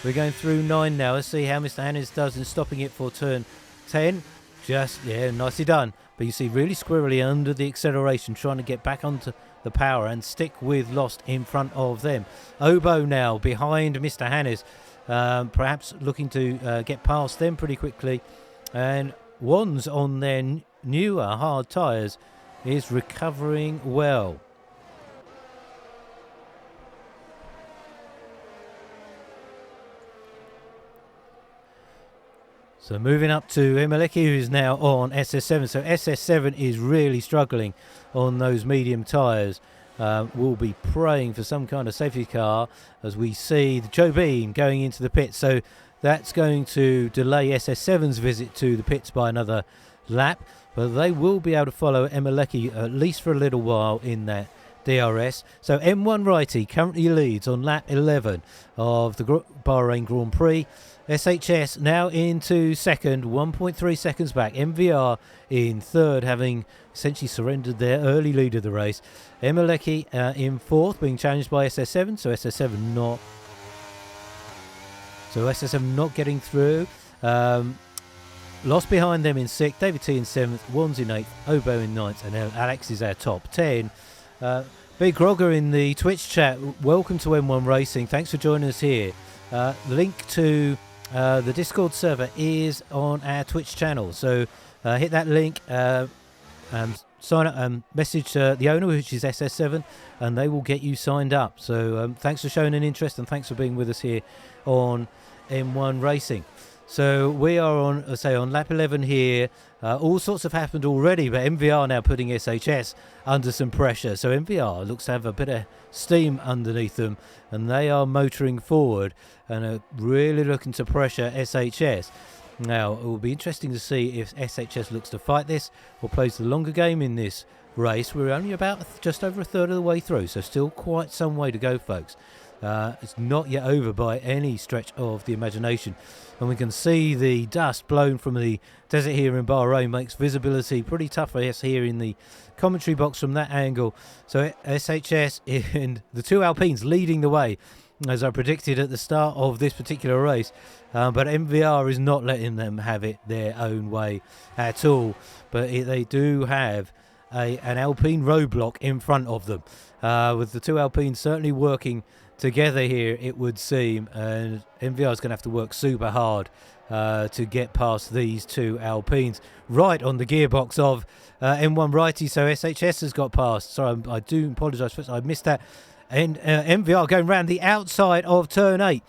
We're going through 9 now. Let's see how Mr. Hannes does in stopping it for turn 10. Nicely done. But you see really squirrely under the acceleration, trying to get back onto the power and stick with Lost in front of them. Obo now behind Mr. Hannes, perhaps looking to get past them pretty quickly. And Wands on their newer hard tyres is recovering well. So moving up to Emeleki, who's now on SS7. So SS7 is really struggling on those medium tyres. We'll be praying for some kind of safety car as we see the Joe Beam going into the pits. So that's going to delay SS7's visit to the pits by another lap. But they will be able to follow Emeleki at least for a little while in that DRS. So M1 Righty currently leads on lap 11 of the Bahrain Grand Prix. SHS now into second, 1.3 seconds back. MVR in third, having essentially surrendered their early lead of the race. Emeleki in fourth, being challenged by SS7. So SS7 not getting through. Lost behind them in sixth. David T in seventh. Wands in eighth. Obo in ninth. And Alex is our top 10. Big Grogger in the Twitch chat. Welcome to M1 Racing. Thanks for joining us here. The link to the Discord server is on our Twitch channel. So hit that link, sign up, message the owner, which is SS7, and they will get you signed up. So thanks for showing an interest and thanks for being with us here on M1 Racing. So we are on lap 11 here. All sorts have happened already, but MVR now putting SHS under some pressure. So MVR looks to have a bit of steam underneath them, and they are motoring forward and are really looking to pressure SHS. Now, it will be interesting to see if SHS looks to fight this or plays the longer game in this race. We're only about just over a third of the way through, so still quite some way to go, folks. It's not yet over by any stretch of the imagination. And we can see the dust blown from the desert here in Bahrain makes visibility pretty tough for us here in the commentary box from that angle. So SHS and the two Alpines leading the way, as I predicted at the start of this particular race. But MVR is not letting them have it their own way at all. But they do have an Alpine roadblock in front of them, with the two Alpines certainly working together here, it would seem, and MVR is going to have to work super hard to get past these two Alpines. Right on the gearbox of M1 Righty, so SHS has got past. Sorry, I do apologise, I missed that. And MVR going round the outside of turn 8.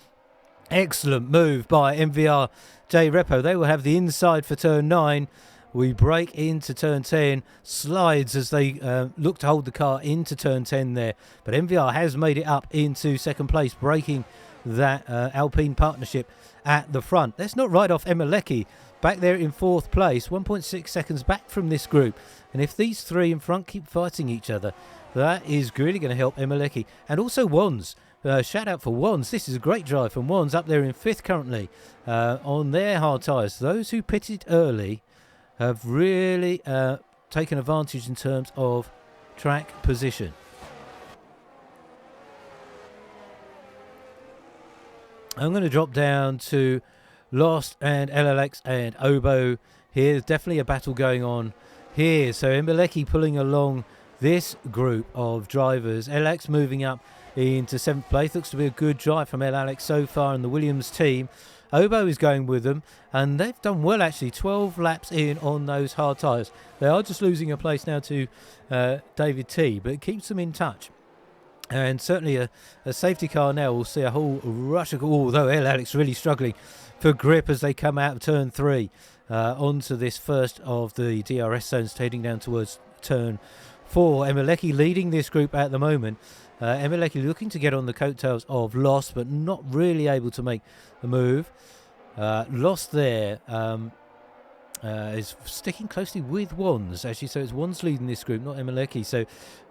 Excellent move by MVR J Repo. They will have the inside for turn 9. We break into turn 10, slides as they look to hold the car into turn 10 there. But MVR has made it up into second place, breaking that Alpine partnership at the front. Let's not write off Emeleki back there in fourth place, 1.6 seconds back from this group. And if these three in front keep fighting each other, that is really going to help Emeleki. And also Wands. Shout out for Wands. This is a great drive from Wands up there in fifth currently on their hard tyres. Those who pitted early have really taken advantage in terms of track position. I'm going to drop down to Lost and LLX and Obo here. There's definitely a battle going on here. So Emeleki pulling along this group of drivers. LX moving up into seventh place. Looks to be a good drive from LLX so far in the Williams team. Obo is going with them, and they've done well actually, 12 laps in on those hard tyres. They are just losing a place now to David T, but it keeps them in touch. And certainly a safety car now will see a whole rush of, although Alex really struggling for grip as they come out of turn 3 onto this first of the DRS zones heading down towards turn 4. Emeleki leading this group at the moment. Emeleki looking to get on the coattails of Lost, but not really able to make the move. Lost there is sticking closely with Wands, actually, so it's Wands leading this group, not Emeleki. So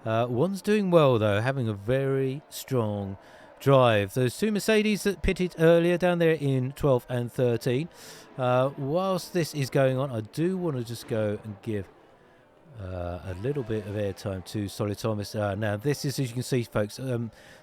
Wands doing well, though, having a very strong drive. Those two Mercedes that pitted earlier down there in 12 and 13. Whilst this is going on, I do want to just go and give a little bit of airtime to Solid Thomas. Now this is, as you can see, folks,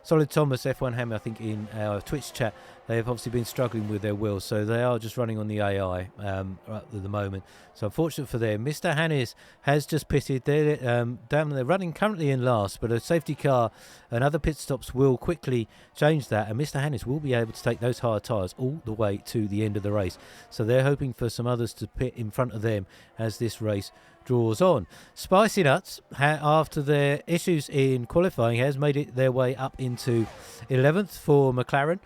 Solid Thomas F1 Hammer, I think in our Twitch chat, they have obviously been struggling with their wheels, so they are just running on the AI at the moment. So unfortunate for them. Mr. Hannes has just pitted. They're they're running currently in last, but a safety car and other pit stops will quickly change that, and Mr. Hannes will be able to take those hard tyres all the way to the end of the race. So they're hoping for some others to pit in front of them as this race draws on. Spicy Nuts, after their issues in qualifying, has made it their way up into 11th for McLaren.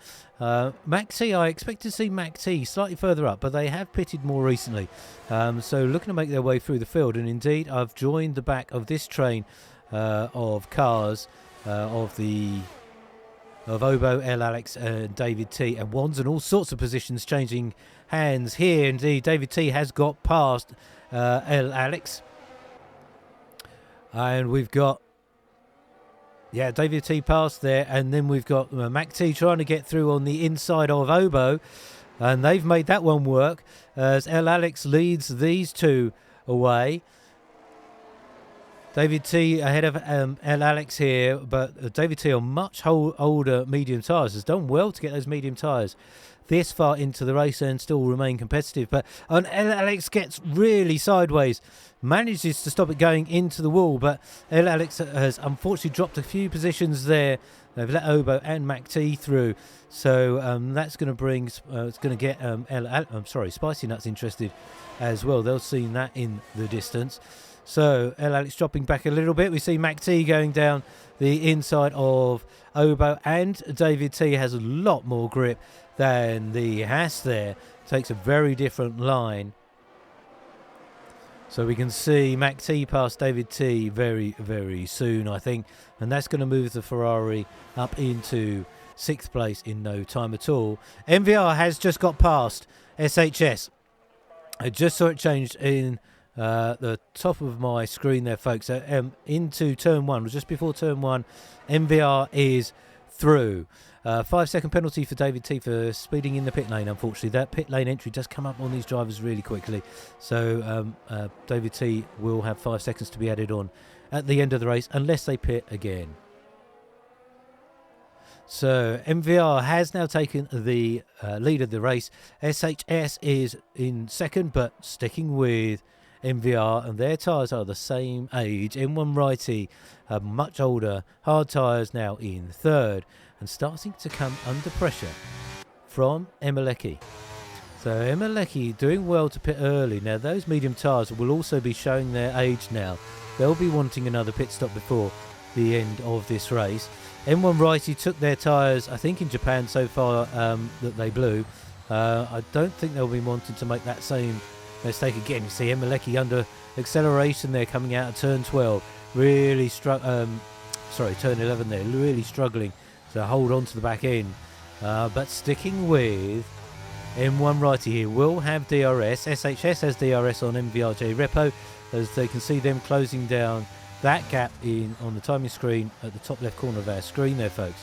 Mac T, I expect to see Mac T slightly further up, but they have pitted more recently. So looking to make their way through the field. And indeed, I've joined the back of this train of cars of Obo, El Alex and David T, and Wands, and all sorts of positions changing hands here. Indeed, David T has got past El Alex, and we've got David T passed there, and then we've got Mac T trying to get through on the inside of Obo, and they've made that one work as El Alex leads these two away. David T ahead of El Alex here, but David T on much older medium tyres has done well to get those medium tyres this far into the race and still remain competitive. But El Alex gets really sideways, manages to stop it going into the wall, but El Alex has unfortunately dropped a few positions there. They've let Obo and Mac T through, so that's going to bring it's going to get Spicy Nuts interested as well. They'll see that in the distance. So El Alex dropping back a little bit. We see Mac T going down the inside of Obo, and David T has a lot more grip than the Haas there. Takes a very different line. So we can see Mac T past David T very, very soon, I think. And that's going to move the Ferrari up into 6th place in no time at all. MVR has just got past SHS. I just saw it changed in the top of my screen there, folks. Into turn 1, just before turn 1, MVR is through. 5-second penalty for David T for speeding in the pit lane. Unfortunately, that pit lane entry does come up on these drivers really quickly. So David T will have 5 seconds to be added on at the end of the race unless they pit again. So MVR has now taken the lead of the race. SHS is in second, but sticking with MVR, and their tyres are the same age. M1 Righty, much older, hard tyres now in third, and starting to come under pressure from Emelecki. So Emelecki doing well to pit early. Now those medium tyres will also be showing their age now. They'll be wanting another pit stop before the end of this race. M1 Righty took their tyres, I think in Japan so far, that they blew. I don't think they'll be wanting to make that same mistake again. You see Emelecki under acceleration there coming out of turn 12. Really turn 11 there. Really struggling to hold on to the back end. But sticking with M1 Righty here. Will have DRS. SHS has DRS on MVRJ Repo, as they can see them closing down that gap on the timing screen at the top left corner of our screen there, folks.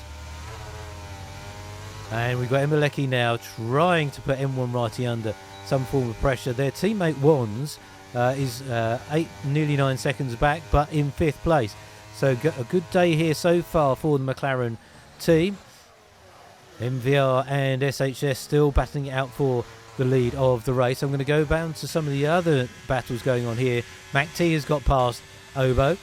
And we've got Emelecki now trying to put M1 Righty under some form of pressure. Their teammate Wands is nearly 9 seconds back, but in 5th place. So a good day here so far for the McLaren team. MVR and SHS still battling it out for the lead of the race. I'm going to go down to some of the other battles going on here. Mac T has got past Obo,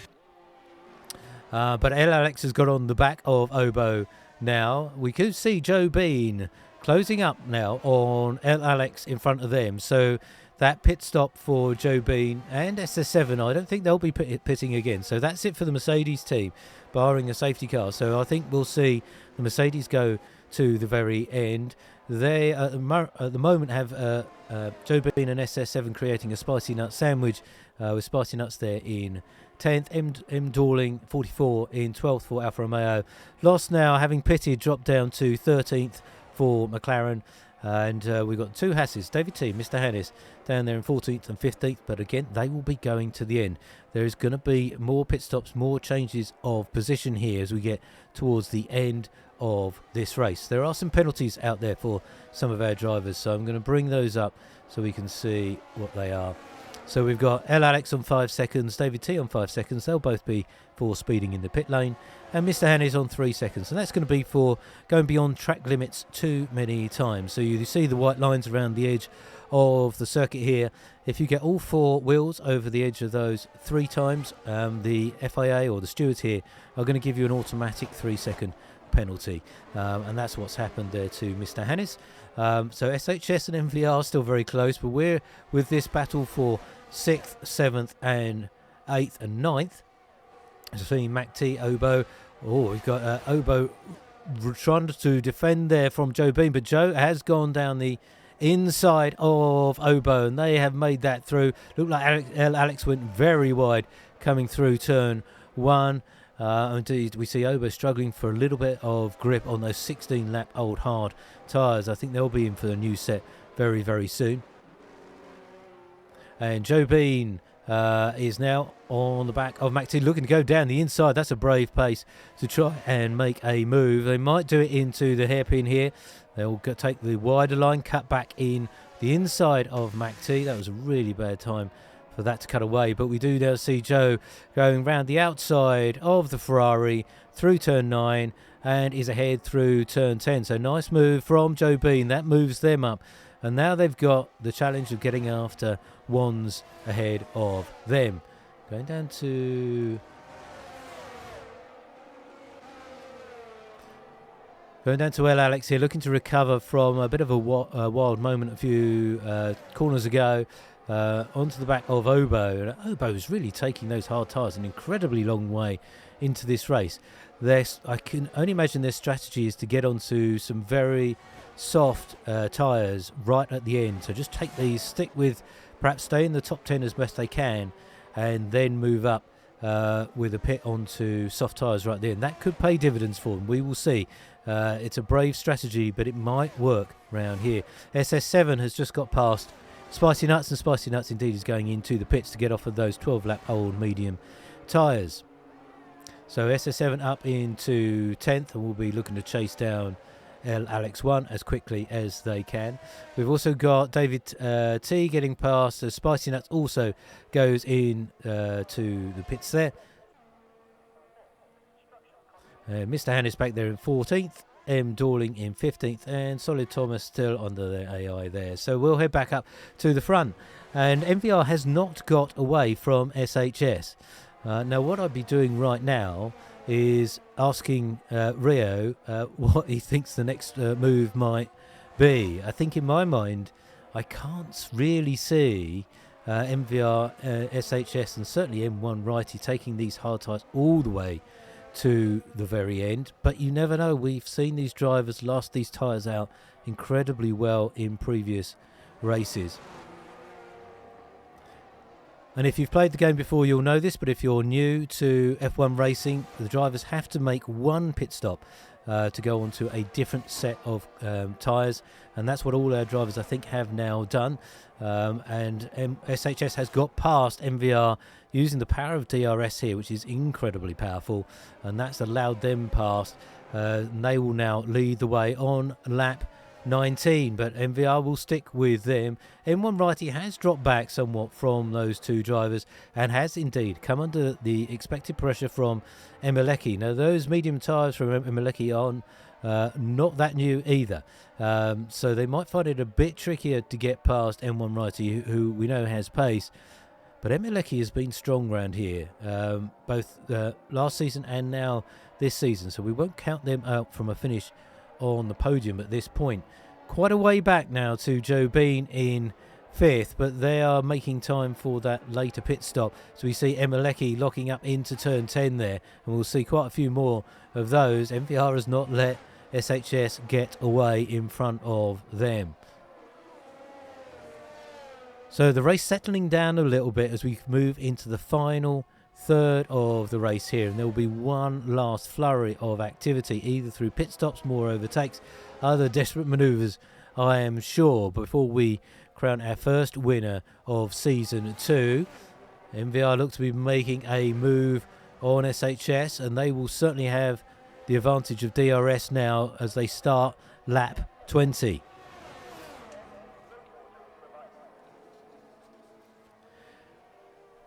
but El Alex has got on the back of Obo now. We could see Joe Bean closing up now on El Alex in front of them. So that pit stop for Joe Bean and SS7, I don't think they'll be pitting again. So that's it for the Mercedes team, barring a safety car. So I think we'll see the Mercedes go to the very end. They at the moment have Joe Bean and SS7 creating a Spicy Nut sandwich with Spicy Nuts there in 10th, M Dorling 44 in 12th for Alfa Romeo. Lost now, having pitted, dropped down to 13th for McLaren. And we've got two Hasses, David T, Mr. Hannes, down there in 14th and 15th. But again, they will be going to the end. There is going to be more pit stops, more changes of position here as we get towards the end of this race. There are some penalties out there for some of our drivers, so I'm going to bring those up so we can see what they are. So we've got El Alex on 5 seconds, David T on 5 seconds. They'll both be for speeding in the pit lane. And Mr. Hannes on 3 seconds. And that's going to be for going beyond track limits too many times. So you see the white lines around the edge of the circuit here. If you get all 4 wheels over the edge of those 3 times, the FIA or the stewards here are going to give you an automatic 3-second penalty. And that's what's happened there to Mr. Hannes. So SHS and MVR are still very close, but we're with this battle for 6th, 7th and 8th and 9th. So Mac T, Obo. Oh, we've got Obo trying to defend there from Joe Bean, but Joe has gone down the inside of Obo, and they have made that through. Looked like Alex went very wide coming through turn 1. Indeed, we see Obo struggling for a little bit of grip on those 16-lap old hard tyres. I think they'll be in for the new set very, very soon. And Joe Bean is now on the back of Mac T, looking to go down the inside. That's a brave pace to try and make a move. They might do it into the hairpin here. They'll take the wider line, cut back in the inside of Mac T. That was a really bad time for that to cut away, but we do now see Joe going round the outside of the Ferrari through turn 9 and is ahead through turn 10. So nice move from Joe Bean. That moves them up, and now they've got the challenge of getting after Wands ahead of them. Going down to El Alex here, looking to recover from a bit of a wild moment a few corners ago. Onto the back of Obo. And Obo is really taking those hard tyres an incredibly long way into this race. I can only imagine their strategy is to get onto some very soft tyres right at the end. So just take these, stick with, perhaps stay in the top 10 as best they can, and then move up with a pit onto soft tyres right there. And that could pay dividends for them. We will see. It's a brave strategy, but it might work round here. SS7 has just got past Spicy Nuts, and Spicy Nuts indeed is going into the pits to get off of those 12-lap old medium tyres. So SS7 up into 10th, and we'll be looking to chase down El Alex 1 as quickly as they can. We've also got David T getting past, so Spicy Nuts also goes in to the pits there. Mr. Hannis back there in 14th. M. Dorling in 15th, and Solid Thomas still under the AI there. So we'll head back up to the front, and MVR has not got away from SHS. Now what I'd be doing right now is asking Rio what he thinks the next move might be. I think in my mind I can't really see MVR, SHS and certainly M1 Righty taking these hard tyres all the way to the very end, but you never know. We've seen these drivers last these tyres out incredibly well in previous races. And if you've played the game before, you'll know this, but if you're new to F1 racing, the drivers have to make one pit stop to go onto a different set of tyres, and that's what all our drivers I think have now done. And SHS has got past MVR using the power of DRS here, which is incredibly powerful, and that's allowed them past. And they will now lead the way on lap 19, but MVR will stick with them. M1 Righty has dropped back somewhat from those two drivers and has indeed come under the expected pressure from Emeleki. Now those medium tyres from Emeleki are not that new either, so they might find it a bit trickier to get past M1 Righty, who we know has pace. But Emeleki has been strong round here, both last season and now this season, so we won't count them out from a finish on the podium at this point. Quite a way back now to Joe Bean in 5th, but they are making time for that later pit stop. So we see Emeleki locking up into turn 10 there, and we'll see quite a few more of those. MVR has not let SHS get away in front of them. So the race settling down a little bit as we move into the final third of the race here, and there will be one last flurry of activity, either through pit stops, more overtakes, other desperate manoeuvres, I am sure, before we crown our first winner of season 2. MVR look to be making a move on SHS, and they will certainly have the advantage of DRS now as they start lap 20.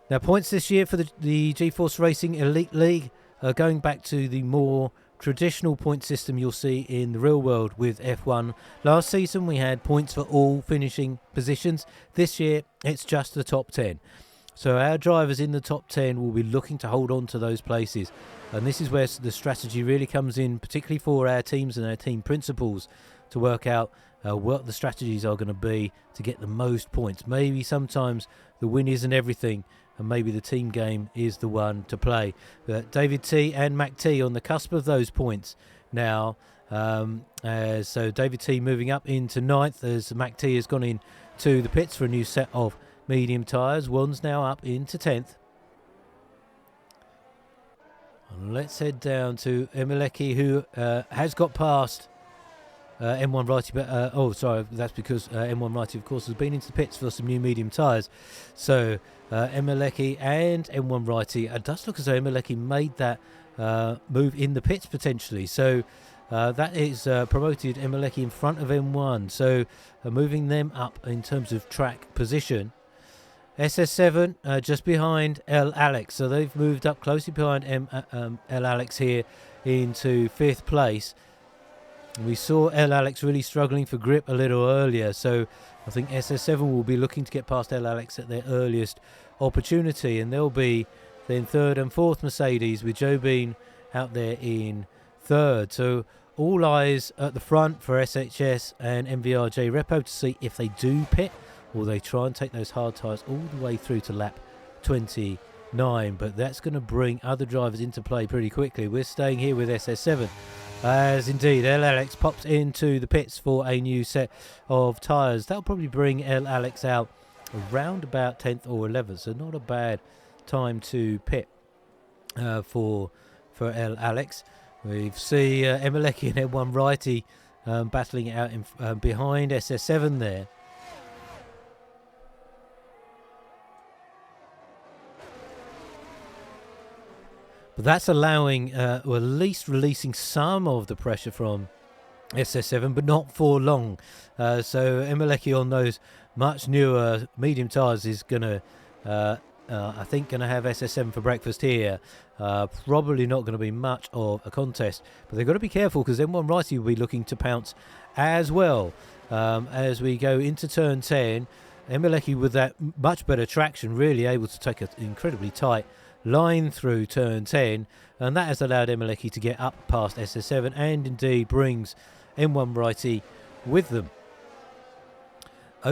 Now, points this year for the GeForce Racing Elite League are going back to the more traditional point system you'll see in the real world with F1. Last season we had points for all finishing positions. This year it's just the top 10. So our drivers in the top 10 will be looking to hold on to those places. And this is where the strategy really comes in, particularly for our teams and our team principals, to work out what the strategies are going to be to get the most points. Maybe sometimes the win isn't everything, and maybe the team game is the one to play. David T and Mac T on the cusp of those points now. So David T moving up into 9th as Mac T has gone in to the pits for a new set of medium tyres. Wan's now up into 10th. And let's head down to Emeleki, who has got past M1 Righty, but that's because M1 Righty, of course, has been into the pits for some new medium tyres. So Emeleki and M1 Righty, it does look as though Emeleki made that move in the pits potentially. So that is promoted Emeleki in front of M1. So moving them up in terms of track position. SS7 just behind El Alex, so they've moved up closely behind El Alex here into 5th place. We saw El Alex really struggling for grip a little earlier, so I think SS7 will be looking to get past El Alex at their earliest opportunity, and they'll be then 3rd and 4th Mercedes with Joe Bean out there in 3rd. So all eyes at the front for SHS and MVRJ Repo to see if they do pit, or they try and take those hard tyres all the way through to lap 29. But that's going to bring other drivers into play pretty quickly. We're staying here with SS7, as indeed El Alex pops into the pits for a new set of tyres. That'll probably bring El Alex out around about 10th or 11th, so not a bad time to pit for El Alex. We see Emeleki and M1 Righty battling it out in, behind SS7 there. But that's allowing, or at least releasing some of the pressure from SS7, but not for long. So Emeleki on those much newer medium tyres is going to, I think, going to have SS7 for breakfast here. Probably not going to be much of a contest, but they've got to be careful because M1 Righty will be looking to pounce as well. As we go into turn 10, Emeleki with that much better traction, really able to take an incredibly tight line through turn 10, and that has allowed Emeleki to get up past SS7 and indeed brings M1 Righty with them.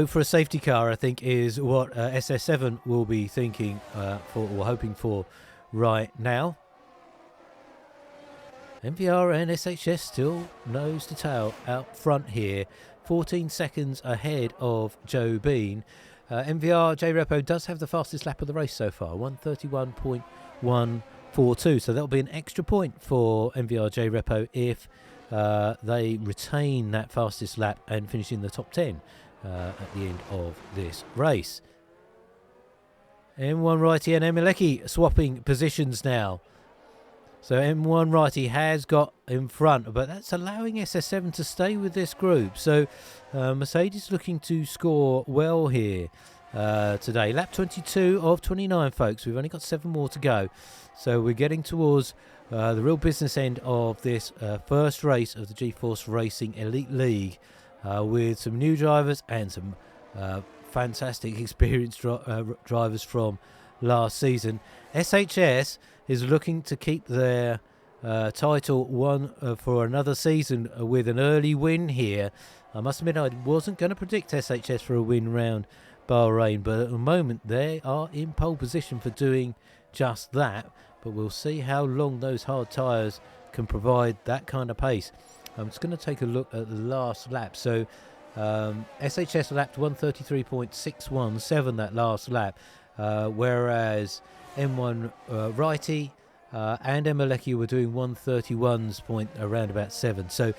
For a safety car, I think, is what SS7 will be thinking for or hoping for right now. MVR and SHS still nose to tail out front here, 14 seconds ahead of Joe Bean. MVR J Repo does have the fastest lap of the race so far, 131.142. So that'll be an extra point for MVR J Repo if they retain that fastest lap and finish in the top 10 at the end of this race. M1 Righty and Emeleki swapping positions now. So M1 Righty has got in front, but that's allowing SS7 to stay with this group. So Mercedes looking to score well here today. Lap 22 of 29, folks. We've only got 7 more to go. So we're getting towards the real business end of this first race of the G-Force Racing Elite League with some new drivers and some fantastic experienced drivers from last season. SHS is looking to keep their title won for another season with an early win here. I must admit I wasn't going to predict SHS for a win round Bahrain, but at the moment they are in pole position for doing just that. But we'll see how long those hard tyres can provide that kind of pace. I'm just going to take a look at the last lap. So SHS lapped 133.617 that last lap, whereas M1 Righty and Emeleki were doing 131s around about 7. So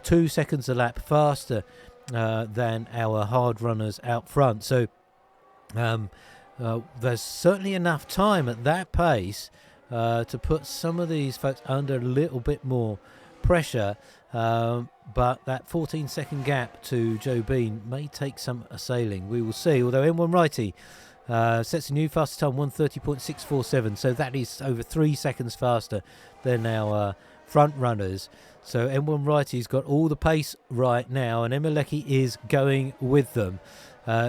2 seconds a lap faster than our hard runners out front. So there's certainly enough time at that pace to put some of these folks under a little bit more pressure. But that 14-second gap to Joe Bean may take some assailing. We will see. Although M1 Righty sets a new fastest time, 130.647. So that is over 3 seconds faster than our front runners. So M1 Righty's got all the pace right now, and Emeleki is going with them.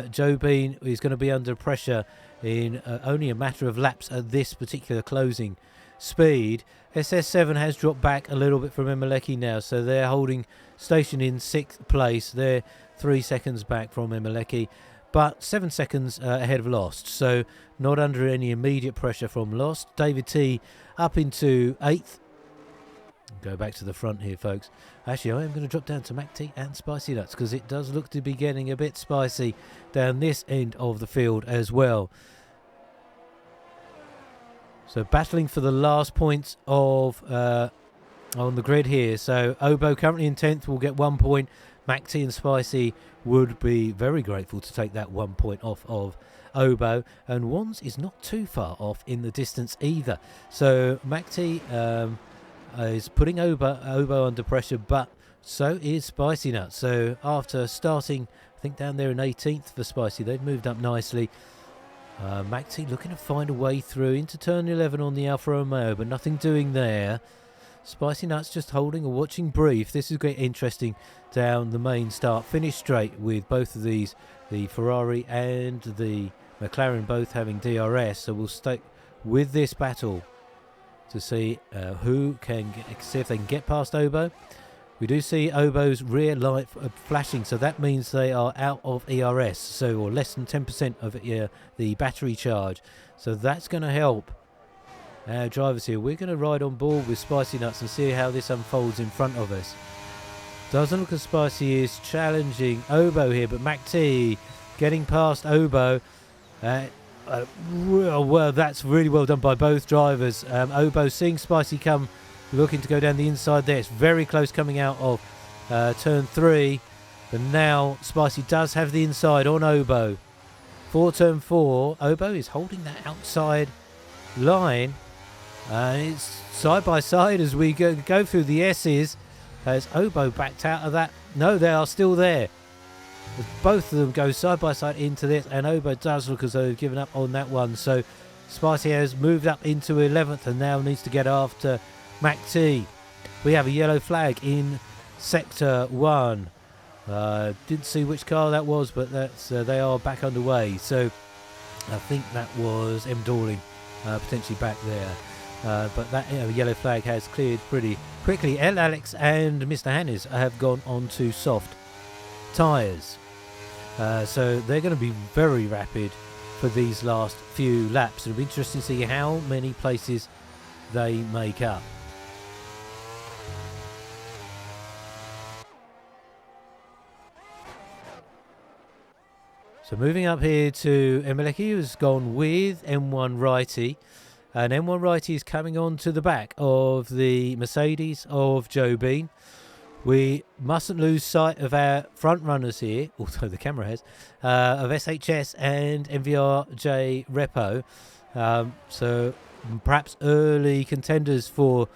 Joe Bean is going to be under pressure in only a matter of laps at this particular closing speed. SS7 has dropped back a little bit from Emeleki now, so they're holding station in 6th place. They're 3 seconds back from Emeleki, but 7 seconds ahead of Lost, so not under any immediate pressure from Lost. David T up into 8th. Go back to the front here, folks. Actually, I am going to drop down to Mac T and Spicy Nuts, because it does look to be getting a bit spicy down this end of the field as well. So battling for the last points of on the grid here. So Obo currently in 10th will get 1 point. Mac T and Spicy would be very grateful to take that 1 point off of Obo. And Wands is not too far off in the distance either. So Mac T is putting Obo under pressure, but so is Spicy Nuts. So after starting, I think down there in 18th for Spicy, they've moved up nicely. Mac T looking to find a way through into turn 11 on the Alfa Romeo, but nothing doing there. Spicy Nuts just holding a watching brief. This is getting interesting down the main start finish straight with both of these, the Ferrari and the McLaren, both having DRS. So we'll stay with this battle to see who can see if they can get past Obo. We do see Obo's rear light flashing, so that means they are out of ERS, so or less than 10% of the battery charge. So that's going to help our drivers here. We're going to ride on board with Spicy Nuts and see how this unfolds in front of us. Doesn't look as Spicy is challenging Obo here, but Mac T getting past Obo. Well, that's really well done by both drivers. Obo seeing Spicy come, looking to go down the inside there. It's very close coming out of turn 3. But now Spicy does have the inside on Obo. For turn 4, Obo is holding that outside line. It's side by side as we go through the S's. Has Obo backed out of that? No, they are still there. Both of them go side by side into this, and Obo does look as though they've given up on that one. So Spicy has moved up into 11th and now needs to get after Mac T. We have a yellow flag in sector 1. Didn't see which car that was, but that's they are back underway. So I think that was M. Dorling potentially back there. But that yellow flag has cleared pretty quickly. L. Alex and Mr. Hannes have gone on to soft tyres. So they're going to be very rapid for these last few laps. It'll be interesting to see how many places they make up. So moving up here to Emeleki, who's gone with M1 Righty. And M1 Righty is coming on to the back of the Mercedes of Joe Bean. We mustn't lose sight of our front runners here, although the camera has, of SHS and MVRJ Repo. So perhaps early contenders for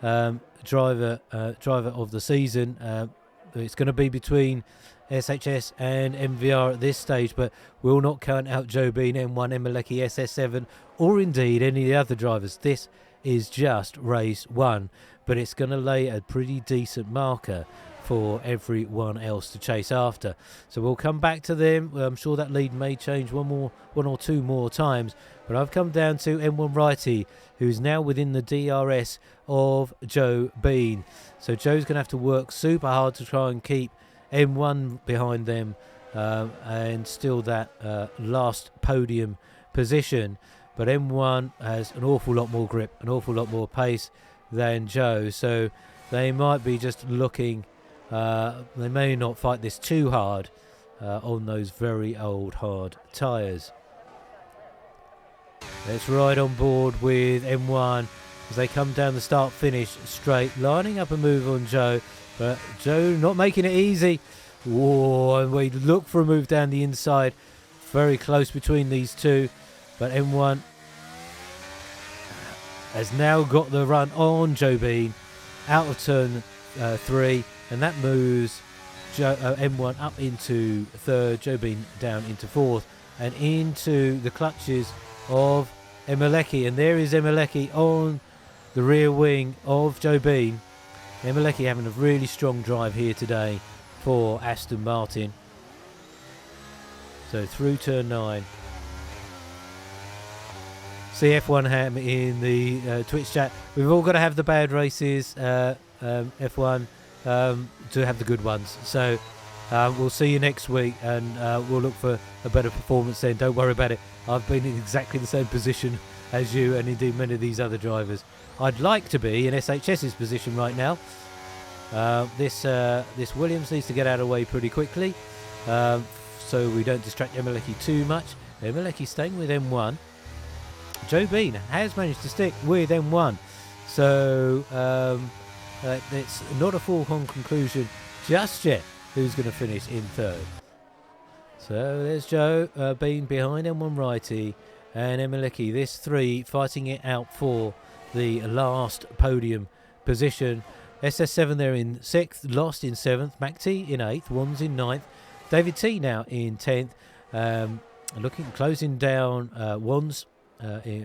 driver of the season. It's going to be between SHS and MVR at this stage, but we'll not count out Joe Bean, M1, Emeleki, SS7, or indeed any of the other drivers. This is just race 1, but it's going to lay a pretty decent marker for everyone else to chase after. So we'll come back to them. I'm sure that lead may change one or two more times, but I've come down to M1 Righty, who's now within the DRS of Joe Bean. So Joe's going to have to work super hard to try and keep M1 behind them and still that last podium position. But M1 has an awful lot more grip, an awful lot more pace than Joe. So they might be just looking, they may not fight this too hard on those very old hard tyres. Let's ride on board with M1 as they come down the start-finish straight, lining up a move on Joe. But Joe not making it easy. Whoa, and we look for a move down the inside. Very close between these two. But M1 has now got the run on Joe Bean out of turn 3. And that moves M1 up into 3rd, Joe Bean down into 4th. And into the clutches of Emeleki. And there is Emeleki on the rear wing of Joe Bean. Emeleki having a really strong drive here today for Aston Martin. So through turn 9. CF1 Ham in the Twitch chat. We've all got to have the bad races, F1, to have the good ones. So we'll see you next week, and we'll look for a better performance then. Don't worry about it. I've been in exactly the same position as you, and indeed many of these other drivers. I'd like to be in SHS's position right now. This Williams needs to get out of the way pretty quickly, so we don't distract Emilecki too much. Emilecki staying with M1. Joe Bean has managed to stick with M1, so it's not a foregone conclusion just yet who's going to finish in third. So there's Joe Bean behind M1 righty, and Emilecki, this three fighting it out for the last podium position. SS7 there in 6th, Lost in 7th, Mac T in 8th, Wands in 9th, David T now in 10th, closing down Wands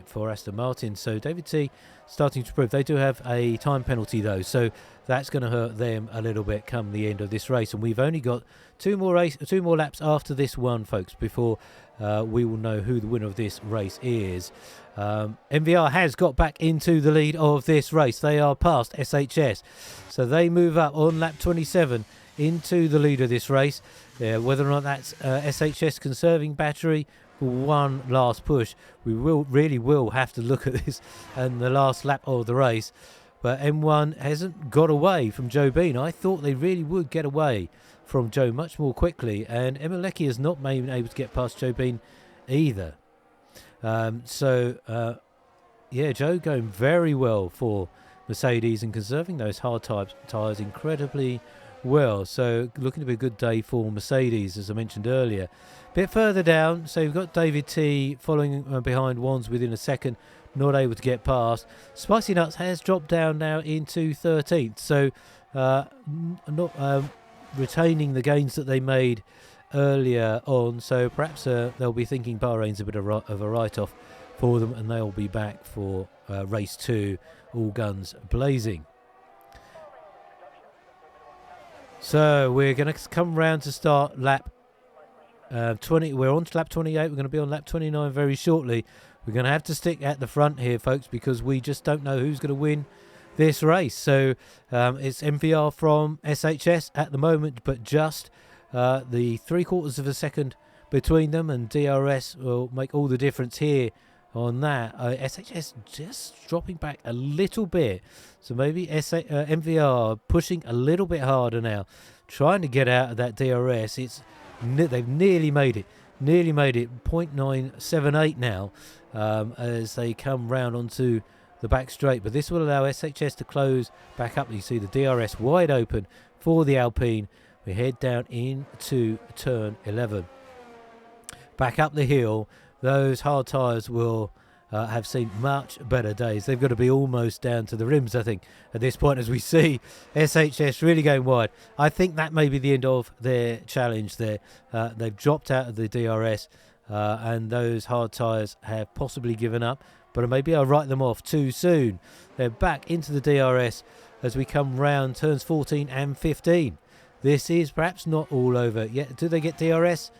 for Aston Martin. So David T starting to prove. They do have a time penalty though, so that's going to hurt them a little bit come the end of this race, and we've only got two more laps after this one, folks, before we will know who the winner of this race is. MVR has got back into the lead of this race. They are past SHS, so they move up on lap 27 into the lead of this race. Whether or not that's SHS conserving battery for one last push, we really will have to look at this and the last lap of the race. But M1 hasn't got away from Joe Bean. I thought they really would get away from Joe much more quickly, and Emilecki has not been able to get past Joe Bean either. Joe going very well for Mercedes and conserving those hard tyres incredibly well. So looking to be a good day for Mercedes, as I mentioned earlier. A bit further down, so you've got David T following behind Wands within a second, not able to get past. Spicy Nuts has dropped down now into 13th, so not retaining the gains that they made earlier on. So perhaps they'll be thinking Bahrain's a bit of a write-off for them, and they'll be back for race 2, all guns blazing. So we're going to come round to start lap 20. We're on to lap 28. We're going to be on lap 29 very shortly. We're going to have to stick at the front here, folks, because we just don't know who's going to win this race. So it's MVR from SHS at the moment, but just the 3/4 of a second between them, and DRS will make all the difference here on that. SHS just dropping back a little bit, so maybe MVR pushing a little bit harder now, trying to get out of that DRS. They've nearly made it 0.978 now, as they come round onto the back straight, but this will allow SHS to close back up. You see the DRS wide open for the Alpine. We head down into turn 11. Back up the hill, those hard tyres will have seen much better days. They've got to be almost down to the rims, I think, at this point, as we see SHS really going wide. I think that may be the end of their challenge there. They've dropped out of the DRS, and those hard tyres have possibly given up, but maybe I'll write them off too soon. They're back into the DRS as we come round turns 14 and 15. This is perhaps not all over yet. Do they get DRS?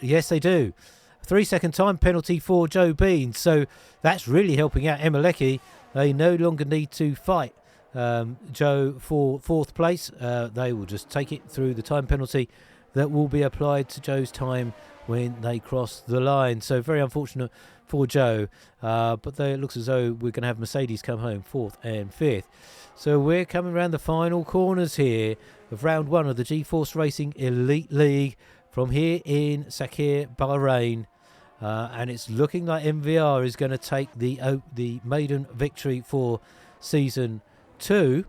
Yes, they do. 3-second time penalty for Joe Bean, so that's really helping out Emilecki. They no longer need to fight Joe for 4th place. They will just take it through the time penalty that will be applied to Joe's time when they cross the line. So very unfortunate for Joe, but it looks as though we're going to have Mercedes come home 4th and 5th. So we're coming around the final corners here of round 1 of the G-Force Racing Elite League from here in Sakhir, Bahrain. And it's looking like MVR is going to take the maiden victory for Season 2.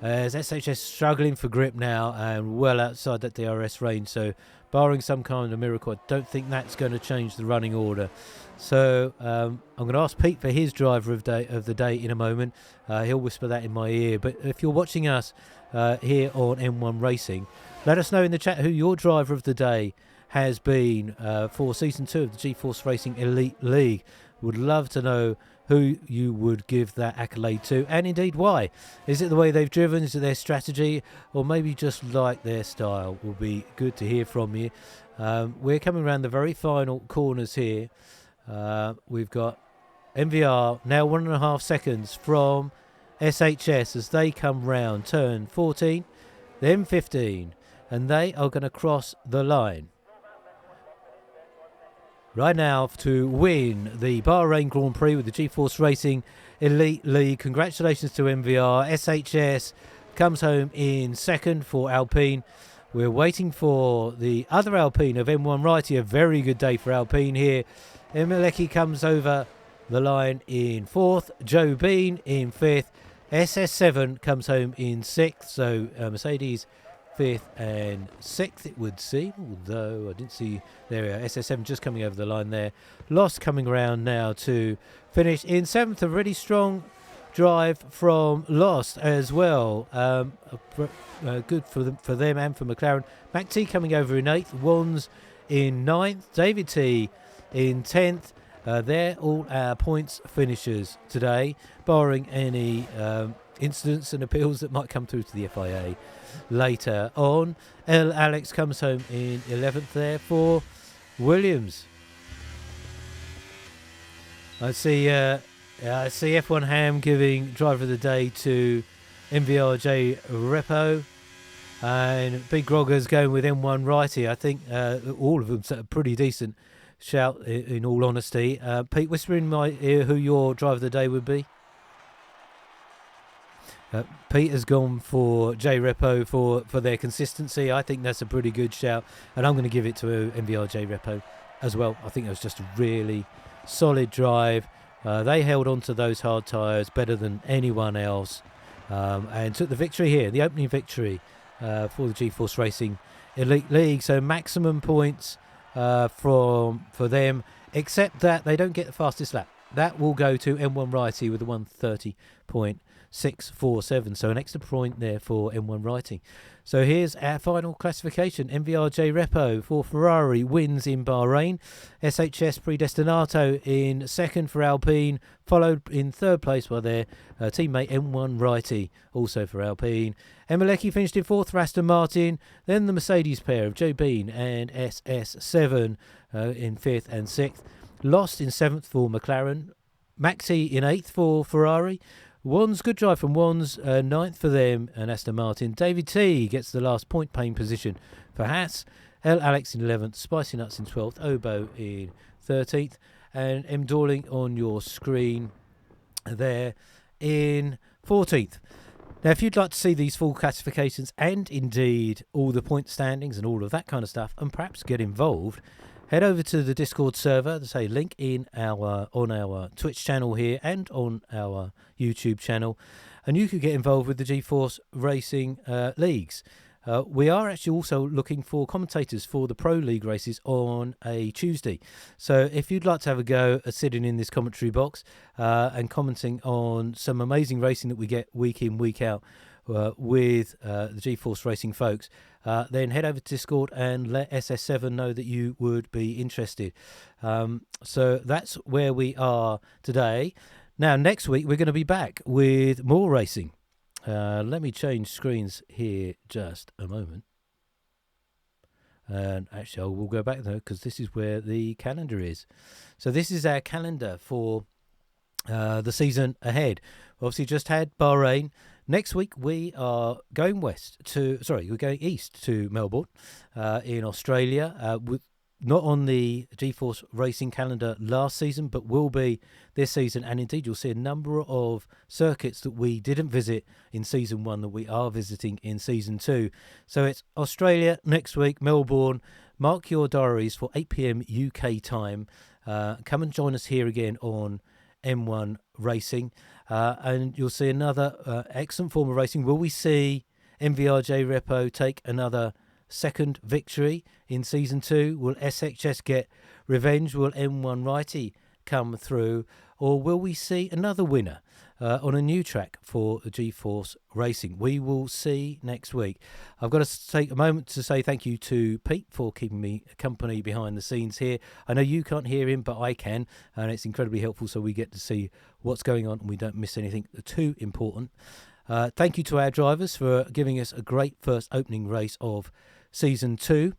As SHS struggling for grip now and well outside that DRS range. So barring some kind of miracle, I don't think that's going to change the running order. So I'm going to ask Pete for his driver of the day in a moment. He'll whisper that in my ear. But if you're watching us here on M1 Racing, let us know in the chat who your driver of the day has been for Season 2 of the G-Force Racing Elite League. Would love to know who you would give that accolade to, and indeed why. Is it the way they've driven? Is it their strategy? Or maybe just like their style? Will be good to hear from you. We're coming around the very final corners here. We've got MVR now 1.5 seconds from SHS as they come round turn 14, then 15, and they are going to cross the line right now to win the Bahrain Grand Prix with the G-Force Racing Elite League. Congratulations to MVR. SHS comes home in second for Alpine. We're waiting for the other Alpine of M1 Righty. A very good day for Alpine here. Emelecki comes over the line in fourth. Joe Bean in fifth. SS7 comes home in sixth. So Mercedes fifth and sixth, it would seem, although I didn't see. There we are, SS7 just coming over the line there. Lost coming around now to finish in seventh. A really strong drive from Lost as well. Good for them and for McLaren. Mac T coming over in eighth. Wands in ninth. David T in 10th. They're all our points finishers today, barring any incidents and appeals that might come through to the FIA later on. L. Alex comes home in 11th there for Williams. I see F1 Ham giving driver of the day to MVRJ Repo, and Big Grogger's going with M1 Righty. I think all of them a pretty decent shout, in all honesty. Pete, whisper in my ear who your driver of the day would be. Pete has gone for J Repo for their consistency. I think that's a pretty good shout, and I'm going to give it to MVRJ Repo as well. I think it was just a really solid drive. They held on to those hard tyres better than anyone else, and took the victory here, the opening victory for the G-Force Racing Elite League. So maximum points for them, except that they don't get the fastest lap. That will go to M1 Righty with a 1:30.647. So an extra point there for M1 Righty. So here's our final classification. MVRJ Repo for Ferrari wins in Bahrain. SHS Predestinato in second for Alpine, followed in third place by their teammate M1 Righty, also for Alpine. Emelecki finished in fourth for Aston Martin. Then the Mercedes pair of Joe Bean and SS7 in fifth and sixth. Lost in seventh for McLaren. Maxi in eighth for Ferrari. Wands, good drive from Wands, ninth for them and Aston Martin. David T gets the last point paying position for Haas. L. Alex in 11th, Spicy Nuts in 12th, Obo in 13th, and M. Dorling on your screen there in 14th. Now, if you'd like to see these full classifications and indeed all the point standings and all of that kind of stuff, and perhaps get involved, head over to the Discord server. There's a link on our Twitch channel here and on our YouTube channel, and you could get involved with the G-Force Racing leagues. We are actually also looking for commentators for the Pro League races on a Tuesday. So if you'd like to have a go at sitting in this commentary box and commenting on some amazing racing that we get week in, week out with the G-Force Racing folks, then head over to Discord and let SS7 know that you would be interested. So that's where we are today. Now, next week, we're going to be back with more racing. Let me change screens here just a moment. And actually, I will go back though, because this is where the calendar is. So this is our calendar for the season ahead. Obviously, just had Bahrain. Next week, we are going we're going east to Melbourne in Australia, with not on the G-Force Racing calendar last season, but will be this season. And indeed, you'll see a number of circuits that we didn't visit in season one that we are visiting in season two. So it's Australia next week, Melbourne. Mark your diaries for 8 p.m. UK time. Come and join us here again on M1 Racing, and you'll see another excellent form of racing. Will we see MVRJ Repo take another second victory in season two? Will SHS get revenge? Will M1 Righty come through? Or will we see another winner on a new track for the G-Force Racing? We will see next week. I've got to take a moment to say thank you to Pete for keeping me company behind the scenes here. I know you can't hear him, but I can, and it's incredibly helpful so we get to see what's going on and we don't miss anything too important. Thank you to our drivers for giving us a great first opening race of season two.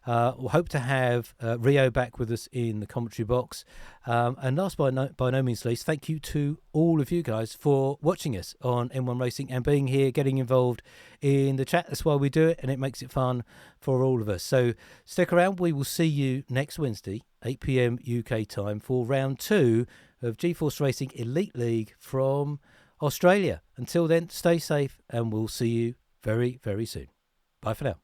We'll hope to have Rio back with us in the commentary box. And last by no means least, thank you to all of you guys for watching us on M1 Racing and being here, getting involved in the chat. That's why we do it, and it makes it fun for all of us. So stick around. We will see you next Wednesday, 8 p.m. UK time, for round 2 of GeForce Racing Elite League from Australia. Until then, stay safe, and we'll see you very, very soon. Bye for now.